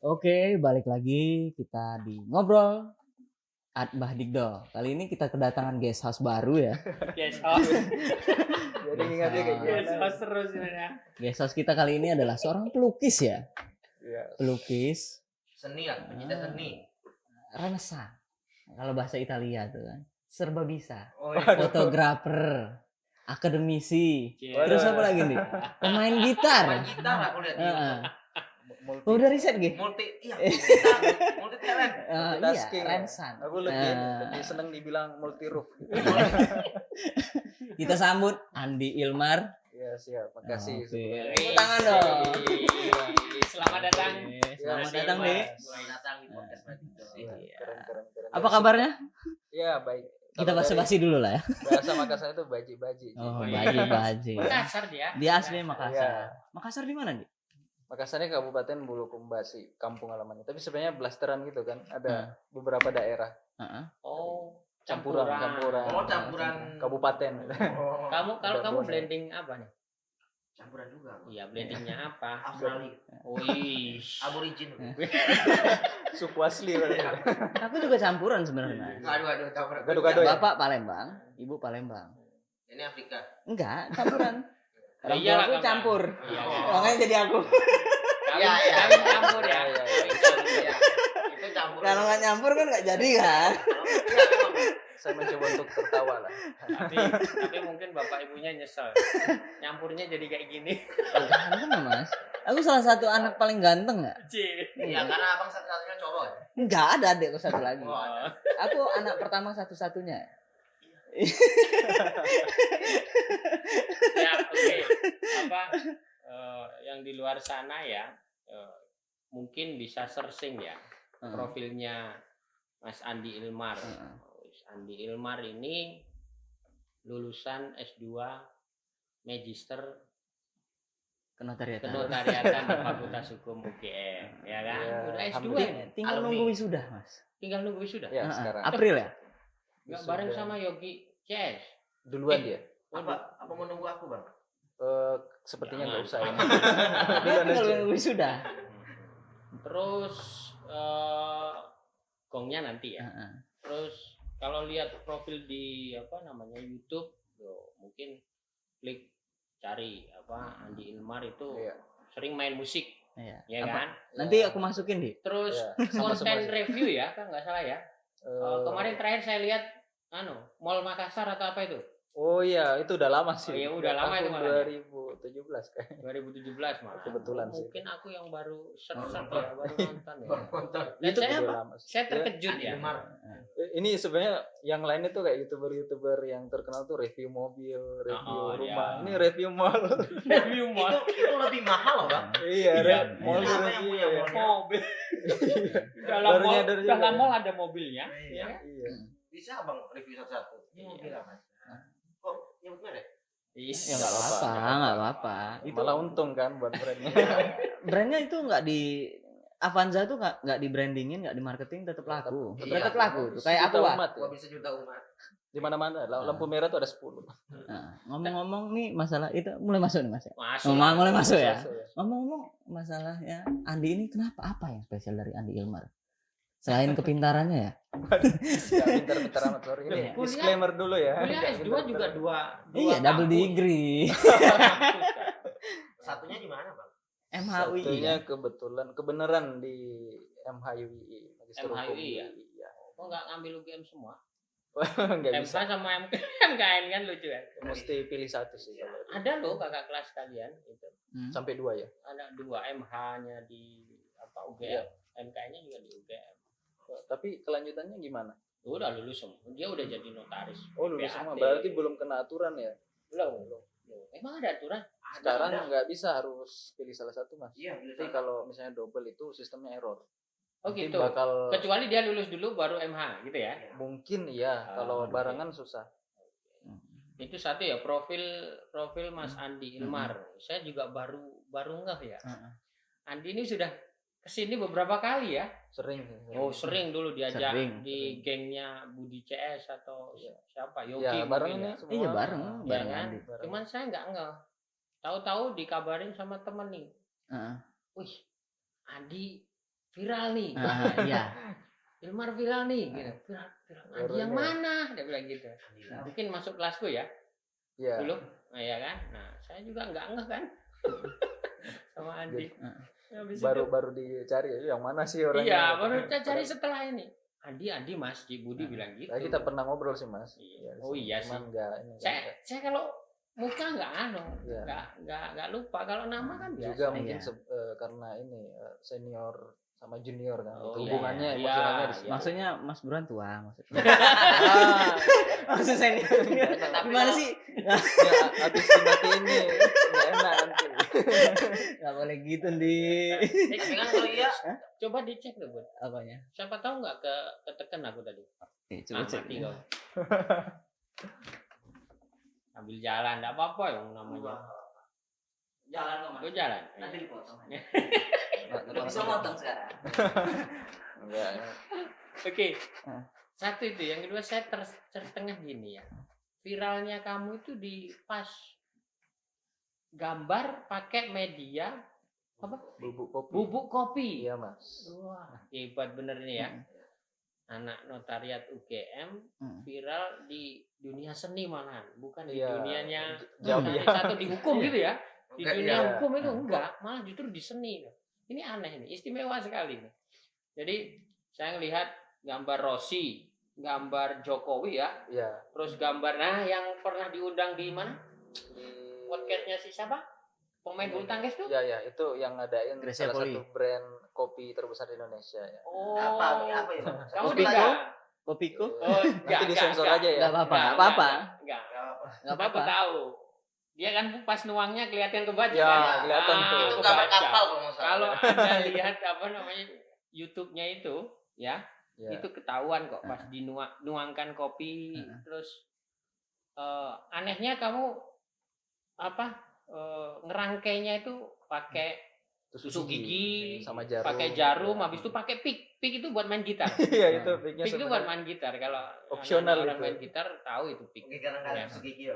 Oke, balik lagi kita di ngobrol Mbah Digdo. Kali ini kita kedatangan guest house baru ya. Guest house. Jadi ingatnya kayak Guest gimana? house terus ya. Guest house kita kali ini adalah seorang pelukis ya. Iya. Pelukis Seni lah, pencinta seni. Renaissance. Kalau bahasa Italia tuh kan. Serba bisa. Oh iya. Fotografer, akademisi. Waduh. Terus apa lagi nih? Pemain gitar. Main gitar aku lihat di Heeh. YouTube. Oh, udah riset gitu. Multi talent. Iya, Multitasking. Renaissance. Aku lebih seneng dibilang multi roof. Kita sambut Andi Ilmar. Iya siap, makasih. Oke. sebelumnya. Tepuk tangan dong. Selamat datang. Selamat Iya, datang, Mas. Dek. Selamat datang di podcast Radityo. Iya. Keren. Apa kabarnya? Iya baik. Kita Kalau basa-basi dulu lah ya. dari Bahasa Makassar itu baji-baji. Oh, iya. baji-baji. Makassar dia. Dia asli Makassar. Iya. Makassar di mana, Di? Makassarnya Kabupaten Bulukumba kampung halamannya. Tapi sebenarnya blasteran gitu kan. Ada beberapa daerah Heeh. Oh, campuran. Oh, campuran. Kabupaten. Oh, Kamu kalau Udah kamu boleh. blending apa nih? campuran juga. Iya, blendingnya apa? Australia, Wih. aborigin. Suku asli. Aku juga campuran sebenarnya. Aduh, campuran. Gado-gado ya? Bapak Palembang, Ibu Palembang. Ini Afrika. Enggak, campuran. Orang Iya tua lah, aku Kakak. campur. Iya. Makanya jadi aku. Iya. Kawin campur ya. Iya. Iya. Itu campuran. Kalau nggak nyampur kan nggak jadi kan? Iya, memang. Saya mencoba untuk tertawa lah. Tapi mungkin bapak ibunya nyesel. Nyampurnya jadi kayak gini. Ganteng ya, Mas. Aku salah satu anak paling ganteng nggak? Cie. Iya, karena abang satu-satunya cowok. Ya? Enggak ada adekku satu lagi. Oh, ada. Aku anak pertama satu-satunya. Ya, oke. Apa yang di luar sana ya, mungkin bisa searching ya profilnya Mas Andi Ilmar. Andi Ilmar ini lulusan S2 Magister Kenotariatan. Kenotariatan di Fakultas Hukum UGM, ya kan? Iya, Udah S2 alhamdulillah. ini. Tinggal Alumni. nunggu wisuda, Mas. Tinggal nunggu wisuda. Ya Heeh. sekarang. April ya? Nggak bareng sama Yogi CS. Duluan dia. Apa mau nunggu aku, Bang? Sepertinya Jangan. nggak usah ya. Dia tinggal nunggu wisuda. Terus gongnya nanti ya. Heeh. Terus kalau lihat profil di apa namanya YouTube, mungkin klik cari apa Andi Ilmar itu Iya. sering main musik, Iya. ya Apa? kan? Nanti aku masukin, Di. Terus Iya, sama-sama konten sih. review ya, kan nggak salah ya. Kemarin terakhir saya lihat, Mall Makassar atau apa itu? Oh iya, itu udah lama sih. Oh iya, udah lama itu Tahun malah. 2017 kayaknya. 2017 malah. Kebetulan sih. Mungkin aku yang baru set-set ya, baru nonton ya. Nonton. Dan Itu saya, udah lama sih. saya terkejut Andi ya. Ilmar. Ini sebenarnya yang lain itu kayak youtuber yang terkenal tuh review mobil, review Oh, rumah. iya. Ini review mall. Review mall. Itu lebih mahal loh, Bang. Iya, Iya, mall iya. tuh Apa yang review punya ya. mall? Mobil. Dalam Baru mall, nyadar juga. dalam mall ada mobilnya. Iya. Ya. Iya. Bisa Abang review satu-satu. Ini mobil apa? Kok nyebut merek? Ya nggak apa-apa, nggak apa-apa. Itu Malah untung kan buat brandnya. brandnya itu nggak di Avanza tuh nggak di brandingin, nggak di marketing, tetap laku. Iya. Tetap laku tuh. Kayak aku Sejuta lah. umat ya. Gua bisa juta umat. Di mana-mana lampu merah tuh ada 10. Nah, ngomong-ngomong nih masalah itu mulai masuk nih Mas ya. Masuk. Mulai masuk ya. Masuk ya. Ngomong-ngomong masalahnya Andi ini kenapa apa yang spesial dari Andi Ilmar? Selain kepintarannya ya. Nggak pintar-pintar amat sorry. Ini Kuliah- disclaimer dulu ya. Kuliah Nggak S2 pintar-pintar. juga dua Iya, double kampus. degree. Satunya di mana, Bang? MHUI Satunya ya. kebenaran di MHUI. Magister MHUI Hukum. ya? Iya. Kok nggak ngambil UGM semua? Nggak MH bisa. sama MKN kan lucu ya. Mesti pilih satu sih kalau itu. Ada loh kakak kelas kalian itu. Sampai 2 ya. Ada dua MH-nya di apa Iya. UGM, MKN-nya juga di UGM. Tapi kelanjutannya gimana? Udah lulus semua. Dia udah jadi notaris. Oh lulus PAT. semua. Berarti belum kena aturan ya. Belum. Emang ada aturan? Sekarang Ada. nggak bisa, harus pilih salah satu mas. Iya, pilih Nanti satu. kalau misalnya double itu sistemnya error. Oh Nanti gitu. bakal Kecuali dia lulus dulu baru MH gitu ya. mungkin ya Ah, kalau oke. barengan susah. Itu satu ya profil Mas Andi Ilmar. Saya juga baru ngeh ya. Heeh. Andi ini sudah kesini beberapa kali ya. Sering. Oh sering dulu diajak Sering. di gengnya Budi CS atau siapa Yogi Ya bareng mungkin ini ya. semua. Iya bareng, Ya bareng kan? Andi. Bareng. Cuman saya nggak ngeh. Tahu-tahu dikabarin sama temen nih. Heeh. Wih, Andi viral nih. Iya. Ilmar viral nih gitu. Viral Baru Andi yang ini. mana? Dia bilang gitu. Mungkin masuk kelasku ya Iya. dulu. Nah, ya kan? Nah, saya juga nggak ngeh kan sama Andi. Habis itu- Baru dicari ya, yang mana sih orangnya? Iya, baru kita cari setelah ini. Andi Mas Cik Budi bilang gitu. Kita pernah ngobrol sih Mas. Iya. Ya, Oh iya sih. cuman nggak ini. Saya kalau muka nggak Iya. nggak lupa, kalau nama kan biasa. Juga mungkin Iya. karena ini senior sama junior kan. Oh, Itu iya, hubungannya iya. emosionalnya di Iya. situ. Maksudnya Mas Buruan tua maksudnya. Ah, Maksud senior. Tapi Gimana sih? ya, abis dimatiin nih nggak enak nanti. Gak boleh gitu, Di. Tapi kan kalau iya Coba dicek deh, Bud. Apanya? Siapa tahu nggak ketekan aku tadi. Coba cek. Mati kau. Ambil jalan, enggak apa-apa yang namanya. jalan kok Mas. Lu jalan. Nanti dipotong. Nggak Udah bisa motong sekarang. Enggak. Oke. Ah. Satu itu, yang kedua saya tertengah gini ya. Viralnya kamu itu di pas gambar pakai media apa? Bubuk kopi. Bubuk kopi. Iya Mas. Wah, hebat bener ini ya. Anak notariat UGM viral di dunia seni malahan, bukan di Iya, dunianya jauh notari ya. satu di hukum gitu ya. Di Enggak, dunia iya. hukum itu enggak, malah justru di seni. Ini aneh nih, istimewa sekali nih. Jadi saya ngelihat gambar Rossi, gambar Jokowi ya, Iya. terus gambar yang pernah diundang di mana? Di Podcastnya si siapa? Pemain bulu tangkis tuh? Ya itu yang ngadain Gracia salah Poli. satu brand kopi terbesar di Indonesia ya. Oh, Apa ya? kamu Kopi juga? Kopiku? Oh, Nanti disensor aja ya. Enggak apa-apa, enggak apa-apa. Enggak. Enggak Aku apa-apa. tahu. Dia kan pas nuangnya kelihatan kebaca Ya, kan? kelihatan tuh. Itu kebaca. gambar kapal kalau nggak salah. Kalau Anda lihat apa namanya YouTube-nya itu, ya, Ya. itu ketahuan kok pas dinuangkan kopi, terus anehnya kamu apa ngerangkainya itu pakai tusuk gigi, sama jarum. pakai jarum, habis itu pakai pick itu buat main gitar. Iya itu picknya Pick itu buat main gitar. Kalau opsional orang itu. main gitar tahu itu pick. Mungkin karena nggak Ya. ada gigi ya.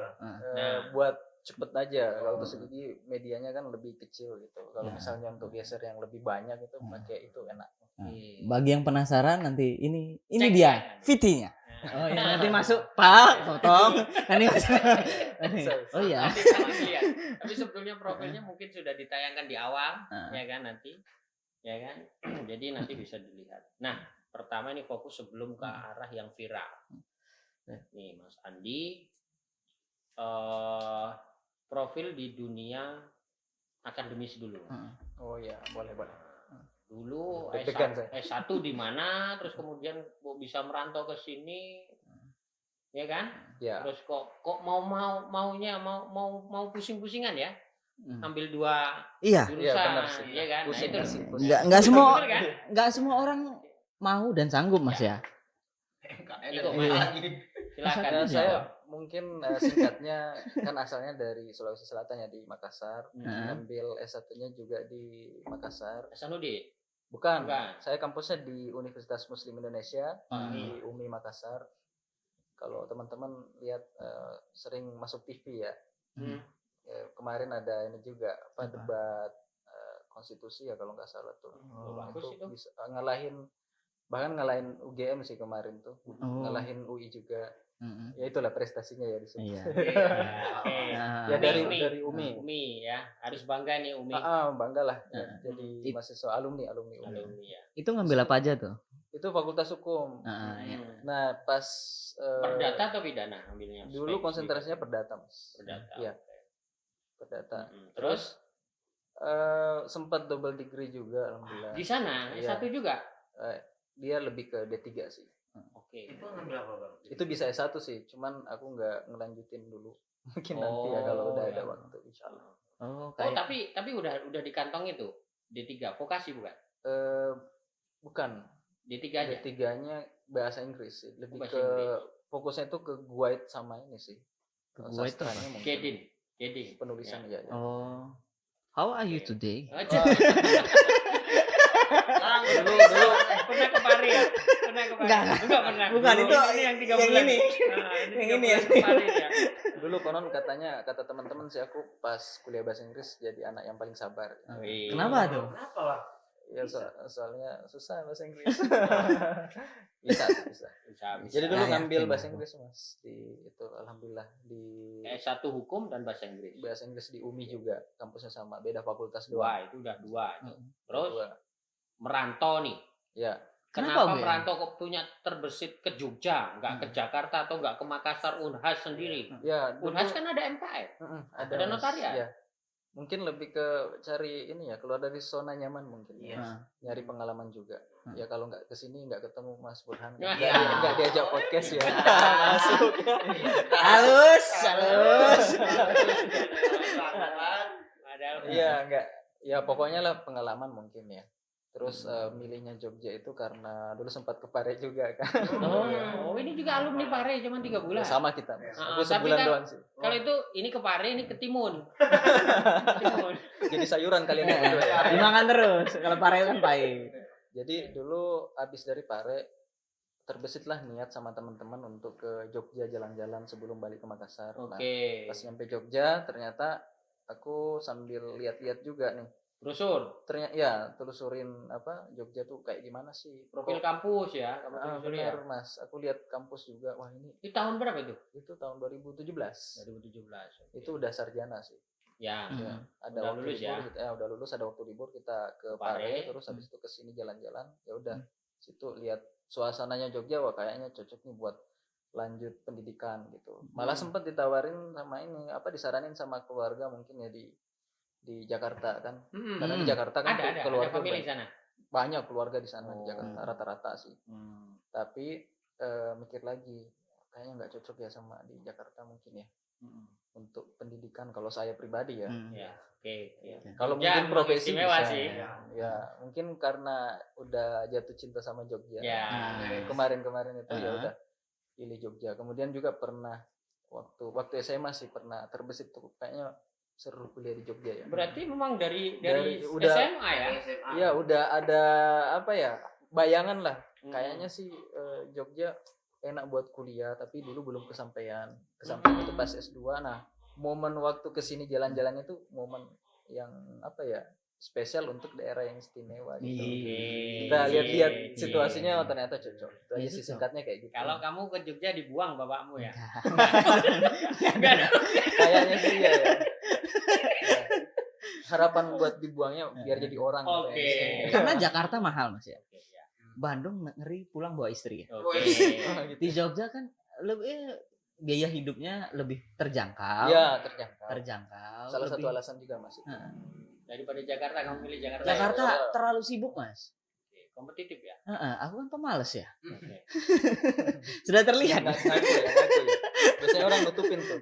Nah. Buat cepet aja. Kalau tusuk gigi medianya kan lebih kecil gitu. Kalau Ya. misalnya untuk geser yang lebih banyak itu pakai itu enak. Iya. Bagi yang penasaran nanti ini Cek dia ya. VT-nya. Oh ya nanti masuk Pak, potong. Nanti masuk. Oh iya. Nanti sama lihat. Tapi sebetulnya profilnya mungkin sudah ditayangkan di awal, ya kan nanti, ya kan. Jadi nanti bisa dilihat. Nah, pertama ini fokus sebelum ke arah yang viral. Nih, Mas Andi, profil di dunia akademis dulu. Oh iya, boleh. Dulu Deg-degan saya. S1 di mana, terus kemudian kok bisa merantau ke sini, ya kan? Ya. Terus kok maunya mau pusing-pusingan ya, ambil dua Iya. jurusan, Iya, benar sih. ya kan? Nah, Pusing, itu pusing. Enggak semua bener kan? enggak semua orang mau dan sanggup Mas ya. Itu Iya. lagi. Silakan. Maksudnya Saya mungkin singkatnya kan asalnya dari Sulawesi Selatan ya di Makassar. Ambil S1-nya juga di Makassar. Hasanuddin. Bukan. Bukan. Saya kampusnya di Universitas Muslim Indonesia di Hmm. UMI Makassar. Kalau teman-teman lihat sering masuk TV ya. Hmm. Kemarin ada ini juga debat konstitusi ya kalau nggak salah tuh. Bagus itu. Bisa ngalahin UGM sih kemarin tuh. Ngalahin UI juga. Ya itulah prestasinya ya di sini. Iya. Oke. Nah, Ya dari Umi. UMI. Ya, harus bangga nih Umi. Bangga lah jadi It- mahasiswa alumni UMI. Alumni ya. Itu ngambil apa aja tuh? Itu Fakultas Hukum. Iya. Nah, pas Perdata atau pidana ambilnya? dulu konsentrasinya perdata, Mas. Perdata. Iya, oke. perdata. Terus Sempat double degree juga alhamdulillah. di sana Iya. S1 juga. Dia lebih ke D3 sih. Oke. Itu ngambil apa bang? Itu bisa S1 sih, cuman aku nggak ngelanjutin dulu. Mungkin nanti ya kalau udah ada ya. waktu insyaallah. Oh, Oh, tapi udah di kantong itu. D3 vokasi bukan? Bukan. D3 aja. D3-nya bahasa Inggris sih. Lebih Bahasa ke Inggris. fokusnya itu ke guide sama ini sih. Guide itu apa? Sastranya mungkin. Keding. Penulisan ya. Oh. How are you today? Dulu pernah ke Paris ya? Pernah ke Paris? Enggak pernah. Bukan, Dulu itu ini yang 3 yang bulan. ini. Nah, Yang 3 ini bulan ya. ke Paris ya. Dulu konon kata teman-teman sih aku pas kuliah bahasa Inggris jadi anak yang paling sabar. Wih. Kenapa tuh? Kenapa bang? Ya soalnya susah bahasa Inggris. bisa. Bisa. Jadi dulu Ya, ngambil yakin bahasa aku. Inggris Mas di itu alhamdulillah di S1 hukum dan bahasa Inggris. bahasa Inggris di UMI juga, kampusnya sama, beda fakultas Dua, doang. itu udah dua. Mm-mm. Terus Dua. merantau nih. Ya, Kenapa, Kenapa Ben? merantau kok punya terbesit ke Jogja, nggak ke Jakarta atau nggak ke Makassar Unhas sendiri? ya dulu Unhas kan ada MKM. ada ada Mas. notariat. Ya. Mungkin lebih ke cari ini ya, keluar dari zona nyaman mungkin. Iya. Ya. Nyari pengalaman juga. Ya kalau nggak kesini nggak ketemu Mas Burhan. Ya. Nggak diajak podcast ya. Masuk. Halus. Padahal Iya, enggak. Ya pokoknya lah pengalaman mungkin ya. Terus milihnya Jogja itu karena dulu sempat ke Pare juga kan. Oh, ini juga alumni Pare cuma 3 bulan. Sama kita, Mas. Aku Tapi sebulan kan- doang sih. Kalau itu ini ke Pare, ini ke Timun. Timun. Jadi sayuran kalian yang berdua ya. Dimakan terus. Kalau pare kan pahit. Jadi dulu habis dari Pare terbesitlah niat sama teman-teman untuk ke Jogja jalan-jalan sebelum balik ke Makassar. Nah, Oke. pas nyampe Jogja ternyata aku sambil lihat-lihat juga nih. Brosur, Ternyata ya telusurin apa Jogja tuh kayak gimana sih? profil Kok- kampus ya, kamu telusuri ya. benar Mas, aku lihat kampus juga. Wah ini Itu tahun berapa itu? itu tahun 2017. 2017. Oke. Itu udah sarjana sih. Ya. Ya, ada Udah waktu lulus libur, ya? udah lulus, ada waktu libur kita ke Pare. Pare, terus habis itu ke sini jalan-jalan. Ya udah, situ lihat suasananya Jogja, wah kayaknya cocok nih buat lanjut pendidikan gitu. Malah sempat ditawarin sama ini, apa disaranin sama keluarga mungkin ya di Jakarta kan. Karena di Jakarta kan Ada keluarga family di sana. banyak keluarga di sana di Oh. Jakarta rata-rata sih. Tapi mikir lagi, kayaknya nggak cocok ya sama di Jakarta mungkin ya. Untuk pendidikan kalau saya pribadi ya. Ya, oke. Kalau Jogja mungkin memang profesi istimewa bisa. sih. Ya, mungkin karena udah jatuh cinta sama Jogja. Ya. Kemarin-kemarin itu ya Ah. udah pilih Jogja. Kemudian juga pernah waktu SMA sih pernah terbesit tuh kayaknya seru kuliah di Jogja ya. Berarti memang dari Udah- SMA ya? Iya, udah ada apa ya? Bayangan lah. Kayaknya sih Jogja enak buat kuliah, tapi dulu belum kesampaian. Kesampaian itu pas S2. Nah, momen waktu kesini jalan-jalan itu momen yang apa ya? Spesial untuk daerah yang istimewa gitu. Kita lihat-lihat situasinya, oh, ternyata cocok. Itu aja Iya, sih cocok. singkatnya kayak gitu. Kalau kamu ke Jogja dibuang bapakmu ya? Enggak. Kayaknya sih iya ya. Harapan buat dibuangnya biar jadi orang. Oke. kayaknya. Karena Jakarta mahal Mas ya. Oke, ya. Bandung ngeri pulang bawa istri ya. Oke. Oh, gitu. Di Jogja kan lebih biaya hidupnya lebih terjangkau. Iya, terjangkau. Terjangkau. Salah satu lebih- alasan juga Mas. Heeh. Daripada Jakarta, kamu pilih Jakarta. Jakarta Iya. terlalu sibuk Mas. Oke, kompetitif ya? Heeh, aku kan pemalas ya. Oke. Sudah terlihat. Ngaku ya. Biasanya orang nutupin tuh.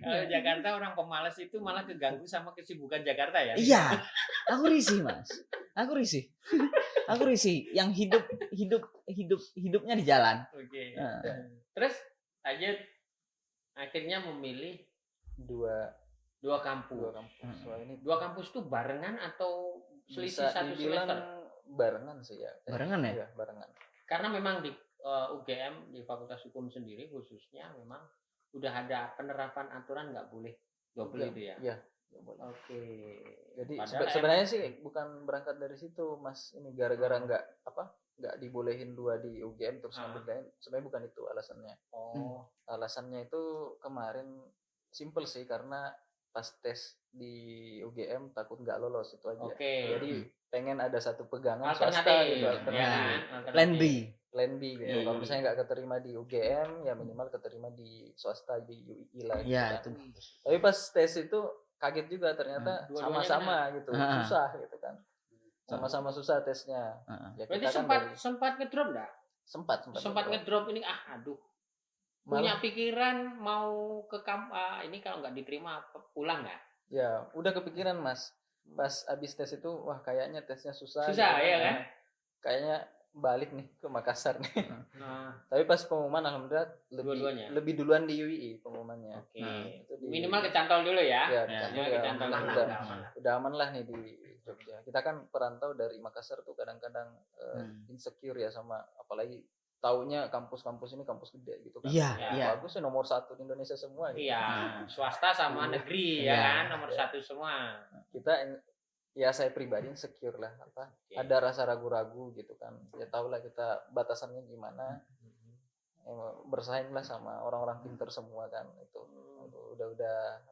Kalau Jakarta orang pemalas itu malah keganggu sama kesibukan Jakarta ya? Iya, aku risih Mas. Aku risih. Aku risih. Yang hidupnya di jalan. Oke. Heeh. Terus lanjut, akhirnya memilih Dua dua kampus. kampus. Wah, ini Dua kampus itu barengan atau selisih bisa satu dibilang semester? barengan sih ya. Barengan ya? Iya, barengan. Karena memang di UGM di Fakultas Hukum sendiri khususnya memang udah ada penerapan aturan nggak boleh double itu ya. Iya, nggak boleh. Oke. Jadi Padahal sebenarnya sih bukan berangkat dari situ, Mas. Ini gara-gara nggak dibolehin dua di UGM terus ngambil lain. Sebenarnya bukan itu alasannya. Oh. Alasannya itu kemarin simple sih karena pas tes di UGM takut nggak lolos itu aja. Oke. Jadi pengen ada satu pegangan Alternatif. swasta gitu, Ya, alternatif. kan? Plan B. Plan B gitu. Iya, Kalau iya. misalnya nggak keterima di UGM, ya minimal keterima di swasta di UI lah. gitu Iya, kan. itu. Tapi pas tes itu kaget juga ternyata Dua-duanya sama-sama gitu, Ah. susah gitu kan. Sama-sama susah tesnya. Heeh. Ya Berarti kita kan sempat dari- sempat ngedrop enggak? sempat Ngedrop ini aduh. Punya pikiran mau ke ini kalau nggak diterima pulang nggak? Ya, udah kepikiran Mas. Pas abis tes itu, wah kayaknya tesnya susah. Susah, gitu ya kan? Kayaknya balik nih ke Makassar nih. Nah, Tapi pas pengumuman alhamdulillah Dua-duanya? lebih duluan di UI pengumumannya. oke. Itu di- Minimal kecantol dulu ya. Ya, Ya, kecantol ya, ya, kecantol aman, dulu. udah aman lah nih di Jogja. Kita kan perantau dari Makassar tuh kadang-kadang insecure ya sama apalagi taunya kampus-kampus ini kampus gede gitu kan. Iya, Ya, iya. Bagus sih nomor 1 di Indonesia semua gitu. Iya, swasta sama negeri ya Iya. kan nomor satu semua. Kita ya saya pribadi insecure lah, Oke. ada rasa ragu-ragu gitu kan, ya tau lah kita batasannya gimana. Bersaing lah sama orang-orang pinter semua kan, itu udah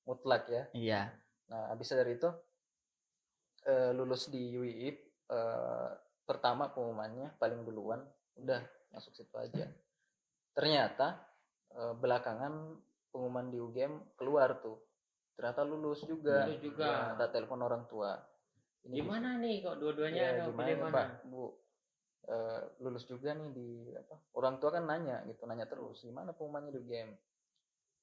mutlak ya. Iya. Nah habis dari itu lulus di UIIP, pertama pengumumannya paling duluan, udah masuk situ aja. Ternyata belakangan pengumuman di UGM keluar tuh, ternyata lulus juga. Lulus juga. Ya, ada telepon orang tua, ini Gimana nih kok dua-duanya ya, ada gimana pilih nih, mana? Pak Bu, lulus juga nih di orang tua kan nanya terus gimana pengumumannya di UGM.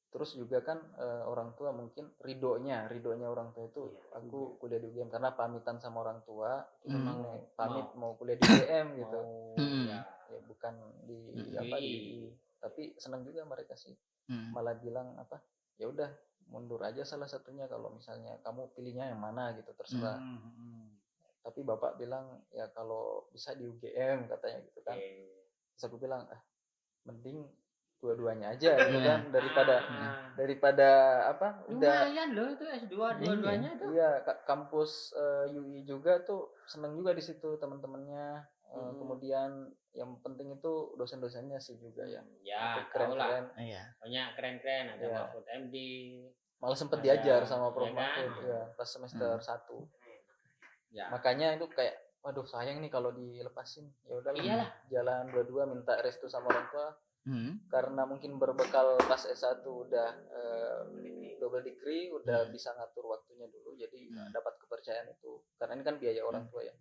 Terus juga kan orang tua mungkin ridonya orang tua itu aku kuliah di UGM karena pamitan sama orang tua, Memang pamit mau kuliah di UGM gitu. Ya. Ya bukan di UI. tapi senang juga mereka sih, Hmm. malah bilang ya udah mundur aja salah satunya kalau misalnya kamu pilihnya yang mana gitu, terserah. Tapi bapak bilang ya kalau bisa di UGM katanya gitu kan. Terus aku bilang mending dua-duanya aja gitu kan, daripada udah Lumayan loh itu S2 dua-duanya tuh. iya kampus UI juga tuh seneng juga di situ teman-temannya. Kemudian yang penting itu dosen-dosennya sih juga ya. Ya, Itu keren-keren. Iya. banyak keren-keren, ada Iya. Mahfud MD. Malah sempet Ada, diajar sama Prof. ya kan? Mahfud ya pas semester 1. Ya. Makanya itu kayak waduh sayang nih kalau dilepasin. Ya udahlah, Iyalah. jalan dua-dua minta restu sama orang tua. Hmm. Karena mungkin berbekal pas S1 udah double degree, udah bisa ngatur waktunya dulu, jadi dapat kepercayaan itu. Karena ini kan biaya orang tua ya.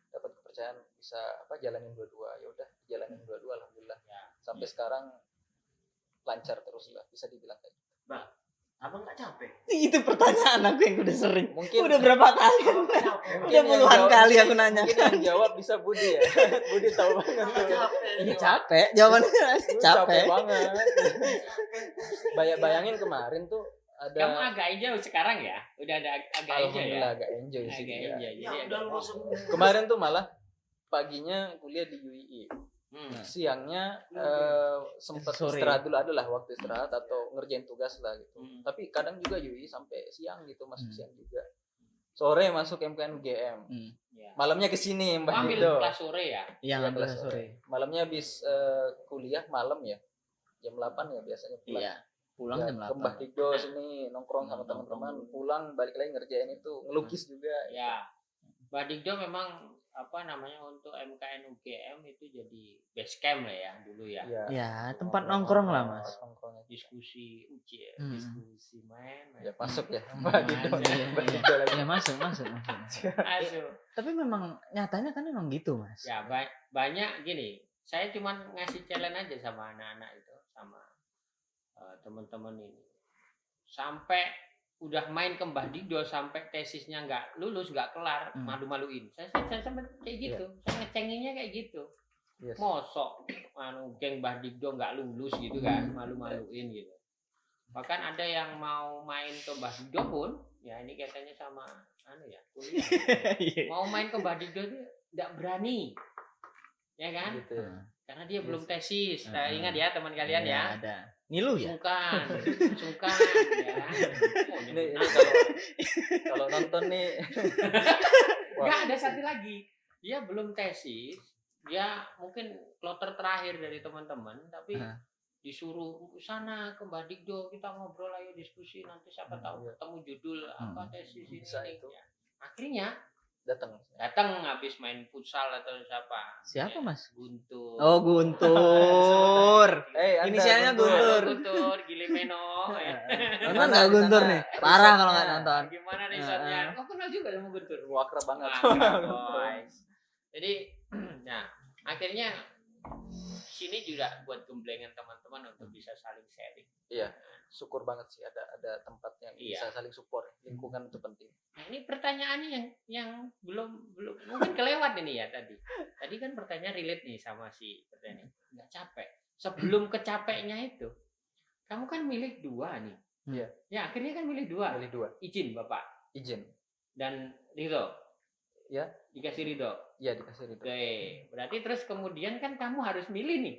Dapat kepercayaan bisa jalanin dua-dua. Ya udah jalanin dua-dua alhamdulillah. Sampai sekarang lancar terus lah, bisa dibilang kayak gitu. Bang, abang nggak capek? Itu pertanyaan aku yang udah sering. Mungkin Udah berapa kali? Abang nggak capek? Udah puluhan kali aku nanya. Mungkin yang jawab bisa Budi ya. Budi tahu banget Nggak tuh. capek. Ini capek, jawabannya capek. Banget. Bayangin kemarin tuh ada. Kamu agak enjoy sekarang ya? Udah ada agak enjoy ya? Alhamdulillah agak enjoy sih. Agak juga. enjoy. Ya Jadi udah lulus semua. Kemarin tuh malah paginya kuliah di UI. Siangnya sempat Sore. istirahat dulu, adalah waktu istirahat atau ngerjain tugas lah gitu. Tapi kadang juga UI sampai siang gitu, masuk siang juga. Sore masuk MKN UGM. Ya. Malamnya ke sini Mbak Ambil Dido. kelas sore ya? Iya, Iya, ngambil kelas sore. Malamnya habis kuliah malam ya. Jam 8 ya biasanya pulang. Iya. Pulang Ya, jam ke Mbah 8. Dido sini nongkrong sama teman-teman, pulang balik lagi ngerjain itu, ngelukis juga. Ya. Mbak Digdo memang untuk MKN UGM itu jadi base camp lah ya dulu ya. Iya. Ya, tempat nongkrong lah, Mas. Nongkrongnya. Diskusi Hmm. diskusi main. Ya masuk ya Hmm, Mbak Dido. iya, Mbak iya. Dido lagi. Ya, masuk. Aduh. Tapi memang nyatanya kan memang gitu, Mas. Ya banyak gini. Saya cuma ngasih challenge aja sama anak-anak itu, sama teman-teman ini. Sampai udah main ke Mbah Dido sampai tesisnya nggak lulus, nggak kelar, malu-maluin. Saya sampai kayak gitu. Saya ngecenginnya kayak gitu. Yes. Mosok geng Mbah Digdo nggak lulus gitu kan, malu-maluin gitu. Bahkan ada yang mau main ke Mbah Digdo pun, ya ini katanya sama kuliah. Mau main ke Mbah Digdo itu nggak berani, ya kan? Gitu ya. Karena dia belum tesis. Nah, ingat ya teman kalian ya. Ada. Ngilu ya? Sungkan, ya. Oh, Ini nah, kalau nonton nih nggak ada satu lagi. Dia belum tesis. Dia mungkin kloter terakhir dari teman-teman, tapi disuruh sana ke Mbak Digdo, kita ngobrol ayo diskusi, nanti siapa tahu ketemu judul apa tesis ini. Bisa itu. Ya. Akhirnya datang. habis main futsal atau siapa? Siapa, Ya, Mas? Guntur. Oh, Guntur. Anda Inisialnya Guntur. Guntur Gilimeno. Nonton nggak Guntur nih? Parah kalau nggak nonton. Gimana risetnya? Oh, kenal juga sama Guntur. Wah, akrab banget. Boys. Jadi, nah akhirnya sini juga buat gemblengan teman-teman untuk bisa saling sharing. Iya, syukur banget sih ada tempat yang Iya. bisa saling support. Lingkungan itu penting. Nah, ini pertanyaannya yang belum mungkin kelewat ini ya tadi. Tadi kan pertanyaan relate nih sama si pertanyaan. Nggak capek. Sebelum kecapeknya itu, kamu kan milih 2 nih. Iya. Ya akhirnya kan milih 2. Milih 2. Izin Bapak Izin. dan Ridho. Ya. Dikasih Ridho. Iya, dikasih itu. Oke, berarti terus kemudian kan kamu harus milih nih.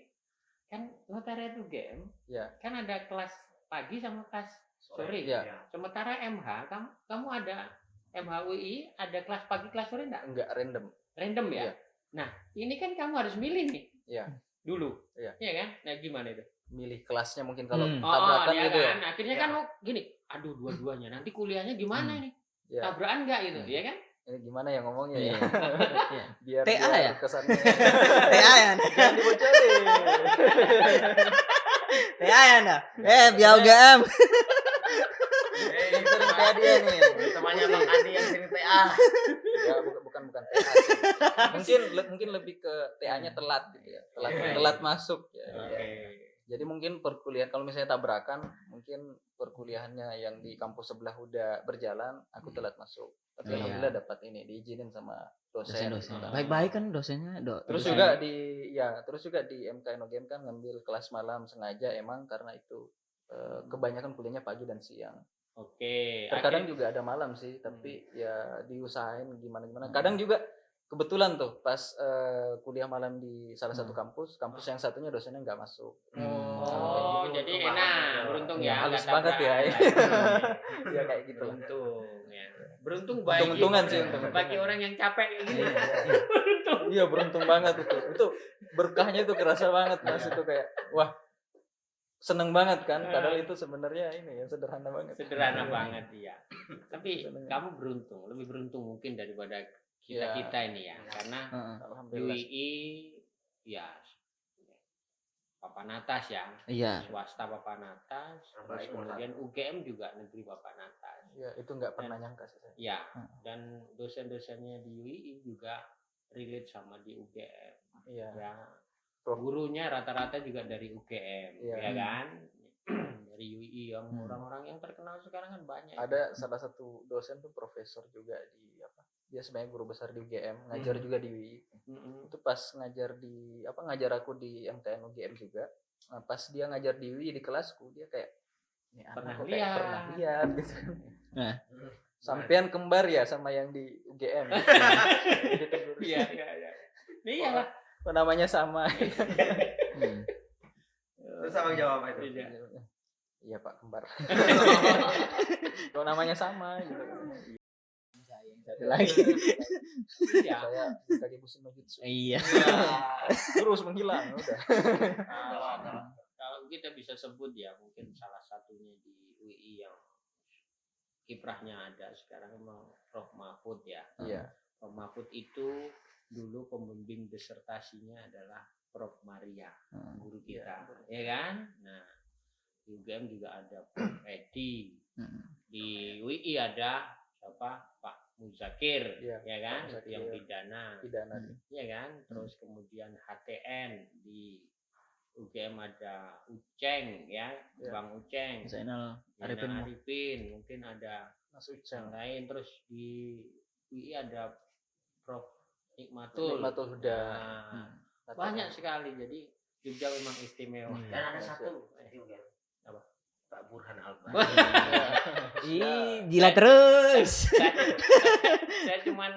Kan Notariat UGM, Ya. kan ada kelas pagi sama kelas sore. Iya. Sementara MH kamu ada MHUI ada kelas pagi kelas sore enggak? Enggak random. Random ya? Iya. Nah, ini kan kamu harus milih nih. Iya. Dulu. Iya. Iya kan? Nah, gimana itu? Milih kelasnya mungkin kalau Hmm. tabrakan ya gitu ya. kan? Akhirnya kan gini, aduh dua-duanya nanti kuliahnya gimana ini? Ya. Tabrakan enggak gitu, ya kan? Ini gimana ya ngomongnya ya? Iya. Biar TA biar ya? kesannya TA ya, jangan dibocorin. TA ya, Anda? Biar UGM. Yang sering TA dia nih. Temannya Bang Adi yang sering TA. Ya bukan TA sih. Mungkin lebih ke TA-nya telat gitu ya. Telat masuk ya. Oke. Jadi mungkin perkuliahan kalau misalnya tabrakan, mungkin perkuliahannya yang di kampus sebelah udah berjalan, aku telat masuk. Tapi Oh, iya. alhamdulillah dapat ini diizinin sama dosen. Dosen-dosen. Nah, Baik-baik kan dosennya, Terus dosen. juga di MKN UGM kan ngambil kelas malam sengaja emang karena itu kebanyakan kuliahnya pagi dan siang. Oke. Terkadang juga ada malam sih, tapi ya diusahain gimana. Kadang juga kebetulan tuh pas kuliah malam di salah satu kampus yang satunya dosennya nggak masuk. Oh, jadi enak, beruntung ya. Halus nggak banget ya. tabrakan. Ya kayak gitu lah. Beruntung ya. Beruntung bagi Untung-untungan sih, orang- untung-untungan. bagi orang yang capek kayak gini. Iya beruntung banget itu. Itu berkahnya itu kerasa banget Mas itu kayak wah seneng banget kan. Padahal itu sebenarnya ini ya sederhana banget. Sederhana banget ya. Tapi Seneng. kamu beruntung, lebih beruntung mungkin daripada Ya. kita ini ya, karena Heeh. Alhamdulillah. UI ya papan atas ya, Iya. swasta papan atas, terus Baik, kemudian UGM juga negeri papan atas. Ya itu nggak pernah nyangka sih saya. Ya, dan dosen-dosennya di UI juga relate sama di UGM. Iya. Ya, Prof. gurunya rata-rata juga dari UGM, Iya. ya kan? Dari UI yang orang-orang yang terkenal sekarang kan banyak. Ada salah satu dosen tuh profesor juga di apa? Dia sebenarnya guru besar di UGM, ngajar juga di UI. Mm-mm. Itu pas ngajar aku di MTN UGM juga. Nah, pas dia ngajar di UI di kelasku dia kayak ini anak Pernah kok kayak lihat. pernah lihat gitu. Nah. Sampean kembar ya sama yang di UGM. Gitu. Iya. Iya lah. Kok namanya sama. Hmm. Terus apa jawab itu? Iya. Iya Pak kembar. Kok namanya sama gitu. Satu lagi. Iya. Saya dikaki musim Nojutsu. Iya. Terus menghilang udah. Kalau kita bisa sebut ya mungkin salah satunya di UI yang kiprahnya ada sekarang memang Prof Mahfud ya. Iya. Prof Mahfud itu dulu pembimbing disertasinya adalah Prof Maria, guru kita, ya kan? Nah, di UGM juga ada Prof Edi, di UI ada siapa? Pak Muzakir, Iya, ya kan? Pak Muzakir. Yang pidana, ya kan? Terus kemudian HTN di UGM ada Uceng, ya, Iya. Bang Uceng, Zainal Arifin. Arifin. Arifin, mungkin ada Mas yang Uceng. lain. Terus di UI ada Prof Nikmatul Huda. Nah, banyak sekali, jadi Jogja memang istimewa. Dan ada satu juga. Apa? Pak Burhan Albar. Ih, gila terus. Saya cuman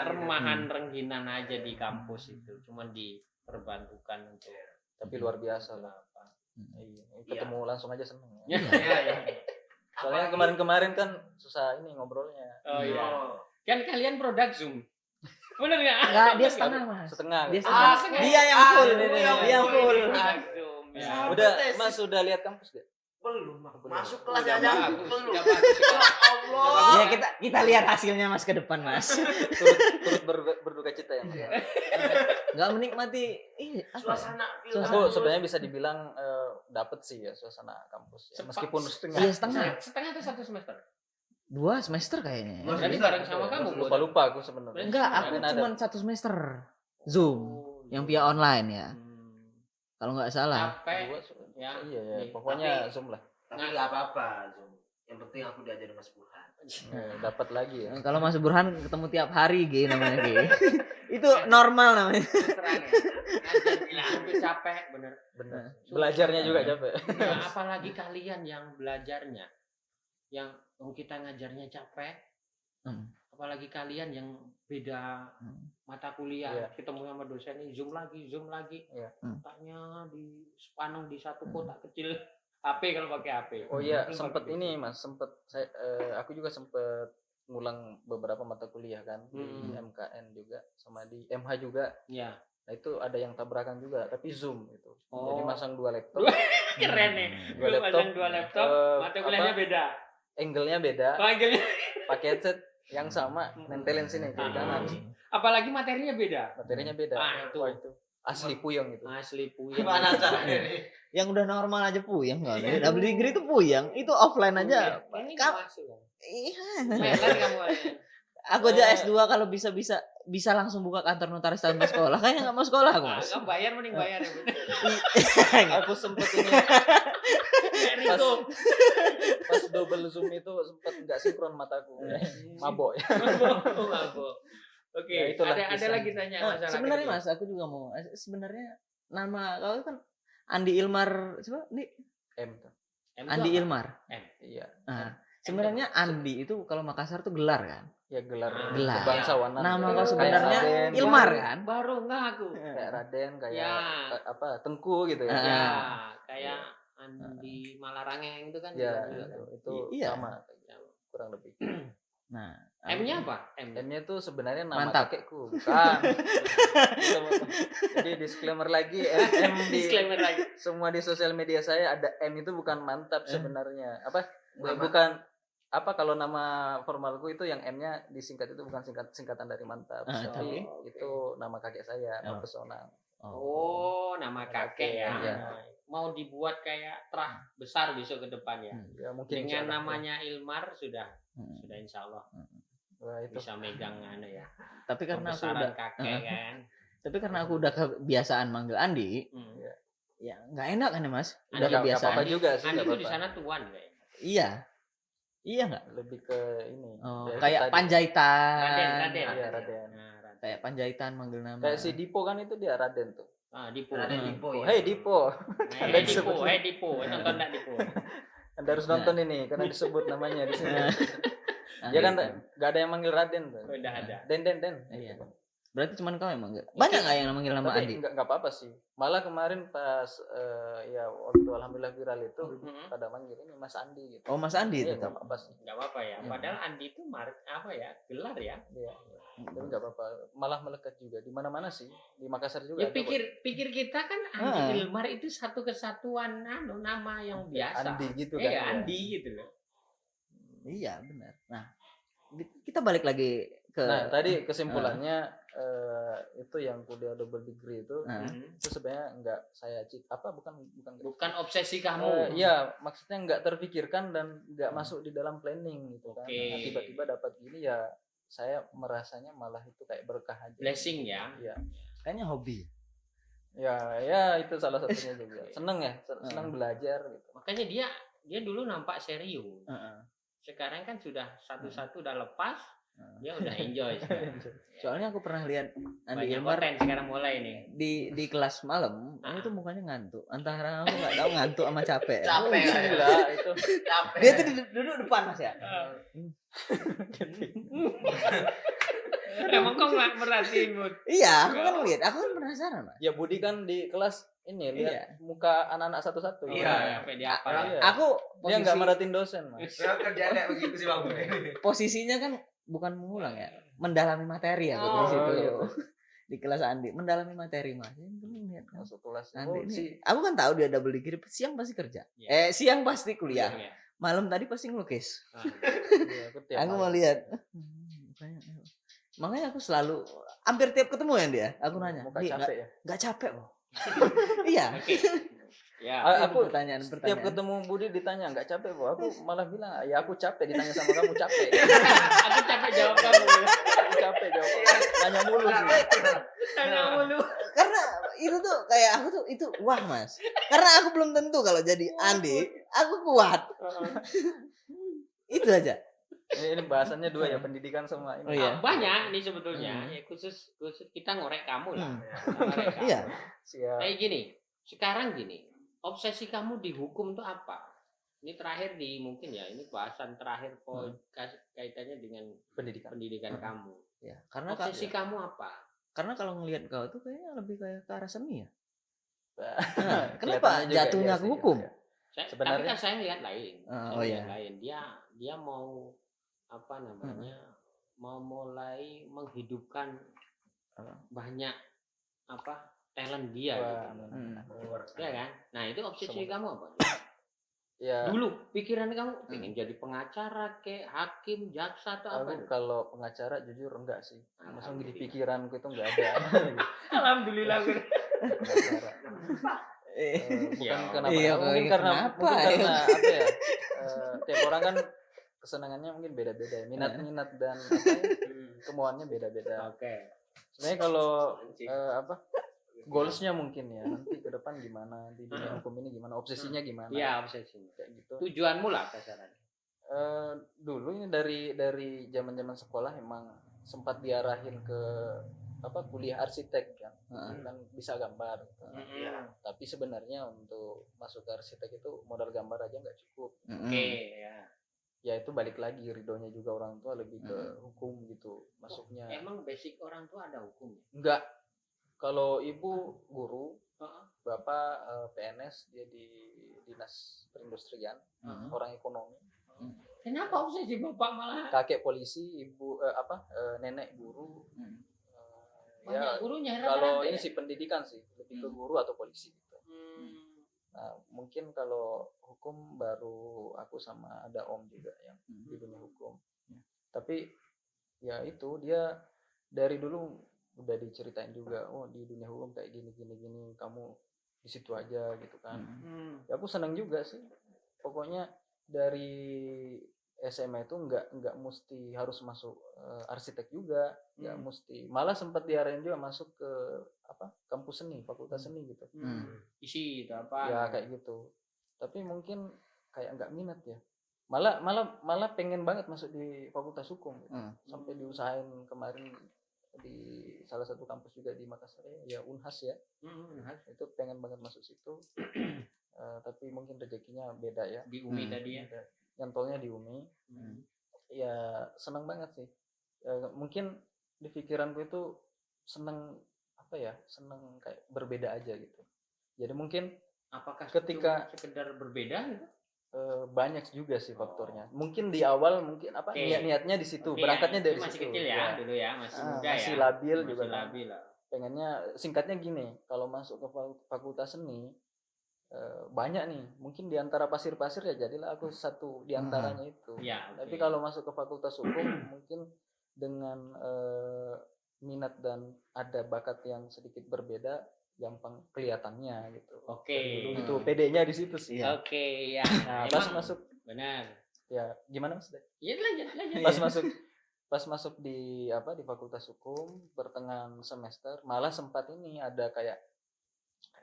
remahan Hmm. rengginan aja di kampus itu, cuman diperbantukan untuk Tapi luar biasa lah. apa. Iya, ketemu langsung aja seneng. Ya. Soalnya kemarin-kemarin kan susah ini ngobrolnya. Oh iya. Kan kalian produk Zoom. Bener nggak? Enggak, dia setengah, Mas. Setengah. Dia Ah, setengah. setengah. Dia yang full. ini, Dia yang full. Produk Zoom. Ya. Udah, Mas sudah lihat kampus gak? Belum, masuk Udah kelas aja bagus, belum. udah bagus. Allah. Ya kita lihat hasilnya Mas ke depan, Mas. Turut berduka cita ya. Mas? Enggak menikmati apa? Suasana film. Aku sebenarnya bisa dibilang dapet sih ya suasana kampus ya. Meskipun setengah. Iya, setengah. Setengah atau satu semester? 2 semester kayaknya. Dua Berarti semester. bareng sama kamu. Bud? Lupa aku sebenarnya. Enggak, aku Mungkin ada. cuma 1 semester. Zoom yang via online ya. Kalau nggak salah. Capek. Dua, Ya. Iya ya, Nih, pokoknya tapi- Zoom lah. Tapi nggak apa-apa, Zoom. Yang penting aku diajarin Mas Burhan. Dapat lagi ya. Kalau Mas Burhan ketemu tiap hari G namanya G. Itu normal namanya. Terang ya. Ngajar gila itu capek bener. Benar. Belajarnya juga capek. Nah, apalagi kalian yang belajarnya, yang kita ngajarnya capek, apalagi kalian yang beda mata kuliah, Iya. ketemu sama dosen ini zoom lagi, Iya. tanya di sepaneng di satu kota kecil HP kalau pakai HP. Oh iya, Belum sempet pakai ini PC. Mas, aku juga sempet ngulang beberapa mata kuliah kan di MKN juga sama di MH juga. Ya. Nah itu ada yang tabrakan juga, tapi Zoom itu. Jadi Oh. masang 2 laptop, Keren nih. Dua Lu laptop, pasang 2 laptop, mata kuliahnya apa? beda. angle-nya beda, Panggilnya. pakai headset yang sama, nempelin sini kiri kanan. Apalagi materinya beda. Materinya beda. itu. Wah, itu asli puyeng itu. Asli puyeng. Gimana caranya nih? Yang udah normal aja puyeng kan. Double degree itu puyeng. Itu offline aja. Ini Kap- nggak masuk. Iya. Melan kamu. Aku aja S2 kalau bisa langsung buka kantor notaris tanpa sekolah. Kayaknya nggak mau sekolah aku, Mas. Kamu bayar mending bayar ya. Aku sempet ini pas, pas double zoom itu sempet nggak sinkron mataku. Mabok ya. Mabok. Oke, Ya, itulah ada kisah. lagi tanya Nah, masalah sebenarnya kerja. Mas, aku juga mau sebenarnya nama kau kan Andi Ilmar, coba Di M tuh. M itu Andi apa? Ilmar. Iya. Nah, sebenarnya Andi itu kalau Makassar tuh gelar kan. Ya gelar Gelar. kebangsawanan. Nama Kayak kau sebenarnya Raden, Ilmar Baru- kan? Baru enggak aku. kayak Raden, kayak Ya. apa Tengku gitu ya. Ya, kayak Andi Malarangeng itu kan Ya, juga kan. itu Iya. sama kurang lebih. Nah, M-nya apa? M. M-nya tuh sebenarnya nama Mantap. kakekku, bukan. Jadi disclaimer lagi, M di Disclaimer lagi. semua di sosial media saya ada M itu bukan mantap sebenarnya. Apa? Nama. Bukan apa kalau nama formalku itu yang M-nya disingkat itu bukan singkatan dari mantap, tapi oke. itu nama kakek saya, Oh. Mempesona. Oh, nama kakek ya. Iya. Mau dibuat kayak terah besar besok ke depan ya. Ya mungkin Dengan insyaallah. namanya Ilmar sudah Hmm. insya Allah Wah, itu bisa megang ya. Tapi karena aku Pembesaran udah kakek kan. tapi karena aku udah kebiasaan manggil Andi, Hmm. ya nggak enak kan ya Mas? Udah Andi, nggak kebiasaan. apa-apa juga sih, Andi nggak tuh di apa-apa. sana tuan kayak. Iya. Iya nggak? Lebih ke ini. Oh, ya itu kayak tadi. Panjaitan. Raden. Iya, Raden. Nah, Raden. Kayak Panjaitan manggil nama. Kayak si Dipo kan itu dia Raden tuh. Ah, Dipo. Raden Hmm. Dipo ya. Hey Dipo, Hey Dipo, nonton enggak Dipo? Anda harus nonton ini karena disebut namanya di sini. Nah, Ya kan gitu. nggak ada yang manggil Raden tuh. Udah ada. Den. Iya. Berarti cuman kau yang manggil. Banyak nggak yang manggil nama Tapi Andi? nggak apa-apa sih. Malah kemarin pas ya waktu alhamdulillah viral itu Mhm. pada manggil ini Mas Andi gitu. Oh, Mas Andi Iya itu. nggak apa-apa sih. Enggak apa-apa ya. Hmm. Padahal Andi itu apa ya? Gelar ya. Iya. Tapi nggak apa-apa. Malah melekat juga di mana-mana sih. Di Makassar juga. Ya ada kok. pikir kita kan Andi Ilmar itu satu kesatuan nama yang biasa. Andi gitu kan. Iya, ya. Andi gitu loh. Iya, benar. Nah, kita balik lagi ke Nah tadi kesimpulannya itu yang kuliah double degree itu Nah. itu sebenarnya nggak saya Bukan obsesi kamu. Iya, maksudnya nggak terpikirkan dan nggak masuk di dalam planning gitu kan. Oke. Nah, tiba-tiba dapat gini ya, saya merasanya malah itu kayak berkah aja. Blessing ya. Iya. kayaknya hobi. Ya itu salah satunya juga. Seneng ya, seneng belajar gitu. Makanya dia dulu nampak serius. Heeh. Sekarang kan sudah satu-satu udah lepas, dia udah enjoy sekarang. Soalnya aku pernah lihat Andi Banyak Ilmar konten sekarang mulai nih. di kelas malam, itu mukanya ngantuk. Antara aku nggak tahu ngantuk sama capek. Capek Oh, lah. gila itu. Capek. Dia tuh duduk depan Mas ya. Emang kau nggak merhatiin mood? Iya, aku kan lihat, aku kan penasaran Mas. Ya Budi kan di kelas ini lihat Iya. muka anak-anak satu-satu. Iya, Sampai dia apa? Iya. Aku Dia nggak merhatiin dosen, Mas. Saya kerjaan kayak begitu sih Bang. posisinya kan bukan mengulang ya, mendalami materi ya Oh, di situ. iya. Di kelas Andi, mendalami materi Mas. Ini kan lihat kan. Masuk kelas. Andi Oh, ini, si aku kan tahu dia double degree, siang pasti kerja. Iya. Siang pasti kuliah. Iya. Malam tadi pasti ngelukis. Ah. iya, aku tiap Aku malam. mau lihat. Makanya aku selalu hampir tiap ketemu ya dia, aku nanya. Muka "Di, capek ya. nggak capek loh. Iya. Oke. Ya. Aku pertanyaan. Tiap ketemu Budi ditanya nggak capek kok. Aku malah bilang ya aku capek ditanya sama kamu capek. Aku capek jawab kamu. Aku capek jawab. Nanya mulu sih. Tanya mulu. Karena itu tuh kayak aku tuh itu wah Mas. Karena aku belum tentu kalau jadi Andi, aku kuat. Itu aja. Ini bahasannya dua ya, pendidikan sama Oh ini. iya. Banyak nih sebetulnya. Ya, khusus kita ngorek kamu lah. Hmm. Ngorek kamu. Iya. Siap. Kayak gini. Sekarang gini. Obsesi kamu di hukum tuh apa? Ini terakhir mungkin ya. Ini bahasan terakhir kaitannya dengan pendidikan kamu. Ya, karena Obsesi kamu apa? karena kalau ngelihat kau tuh kayaknya lebih kayak ke arah semi ya. Kelihatannya Kenapa juga jatuhnya iya ke sih, hukum? iya. Tapi Sebenarnya- kan saya lihat lain. Oh, Saya lihat iya. lain. Dia mau apa namanya? Mau mulai menghidupkan banyak apa talent dia Wah, gitu. amin. Ya kan? Nah, itu obsesi Semoga. kamu apa? Ya, Dulu pikiran kamu pengen jadi pengacara, kayak hakim, jaksa atau apa? aku kalau pengacara jujur enggak sih. Langsung di Alhamdulillah. pikiranku itu enggak ada. Alhamdulillah. Pengacara. Bukan Ya, kenapa? iya, mungkin karena kenapa mungkin ya? karena apa ya? Tiap orang kan kesenangannya mungkin beda-beda ya. Minat dan apa ya, kemauannya beda-beda. Oke. Sebenarnya kalau apa? Goalsnya mungkin ya nanti ke depan gimana di dunia hukum ini gimana, obsesinya gimana? Iya, obsesi. Kayak gitu. Tujuanmu lah kasarannya. Dulu ini dari zaman sekolah emang sempat diarahin ke apa kuliah arsitek kan, kan bisa gambar. Tapi sebenarnya untuk masuk ke arsitek itu modal gambar aja nggak cukup. Oke, ya. Ya itu balik lagi ridhonya juga orang tua lebih ke hukum gitu masuknya. Emang basic orang tua ada hukum? Enggak. Kalau ibu guru, bapak PNS, dia di dinas perindustrian, orang ekonomi. Kenapa obsesi bapak malah? Kakek polisi, ibu nenek guru. Banyak gurunya heran. Kalau ini sih pendidikan sih, lebih ke guru atau polisi gitu. Nah, mungkin kalau hukum baru aku sama ada om juga yang di dunia hukum. Tapi ya itu dia dari dulu udah diceritain juga, oh di dunia hukum kayak gini, kamu di situ aja gitu kan. Ya aku senang juga sih. Pokoknya dari SMA itu nggak mesti harus masuk arsitek juga, nggak mesti. Malah sempat diarahin juga masuk ke apa kampus seni, fakultas seni gitu. Isi itu apa? Ya kayak gitu. Tapi mungkin kayak nggak minat ya. Malah pengen banget masuk di fakultas hukum gitu. Sampai diusahain kemarin di salah satu kampus juga di Makassar ya Unhas ya. Itu pengen banget masuk situ. Tapi mungkin rezekinya beda ya. Di UMI tadi ya. Nyantolnya di UMI. Ya senang banget sih. Mungkin di pikiranku itu senang apa ya? Senang kayak berbeda aja gitu. Jadi mungkin apakah ketika sekedar berbeda gitu? Banyak juga sih faktornya. Mungkin di awal mungkin apa niatnya di situ, berangkatnya dari masih situ. kecil ya dulu ya, masih muda masih ya. labil Masih juga. labil lah. Pengennya singkatnya gini, kalau masuk ke fakultas seni banyak nih, mungkin di antara pasir-pasir ya jadilah aku satu di antaranya itu. Ya, Tapi kalau masuk ke fakultas hukum mungkin dengan minat dan ada bakat yang sedikit berbeda gampang kelihatannya gitu. Oke. Dulu itu PD-nya di situ sih. Oke, ya. Nah, pas masuk benar. ya gimana Mas? Iya lanjut. Pas masuk di Fakultas Hukum pertengahan semester malah sempat ini ada kayak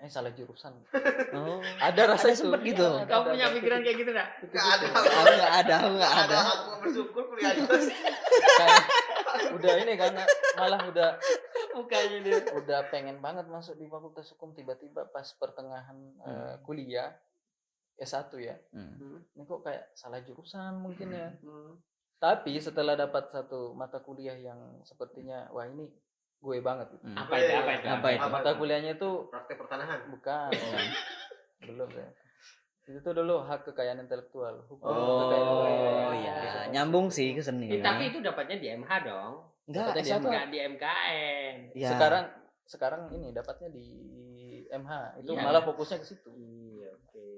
salah jurusan. Oh. Ada rasa itu. Sempet gitu. Ya, Kamu punya pikiran kayak gitu enggak? Nggak ada. Aku bersyukur kuliah terus. Kayak udah ini kan malah udah Mukanya dia. udah pengen banget masuk di Fakultas Hukum, tiba-tiba pas pertengahan kuliah S1 ya. Ini kok kayak salah jurusan mungkin ya. Tapi setelah dapat satu mata kuliah yang sepertinya wah ini gue banget gitu. Apa itu? Mata kuliahnya itu Praktek pertanahan. bukan. Belum ya. Itu dulu hak kekayaan intelektual, hukum kekayaan Oh intelektual. iya, nyambung sih ke seni. Tapi itu dapatnya di MH dong. Enggak, Dapatnya di S1. MH. Enggak di MKN. Ya. Sekarang ini dapatnya di MH. Itu Iya. malah fokusnya ke situ. Iya, oke.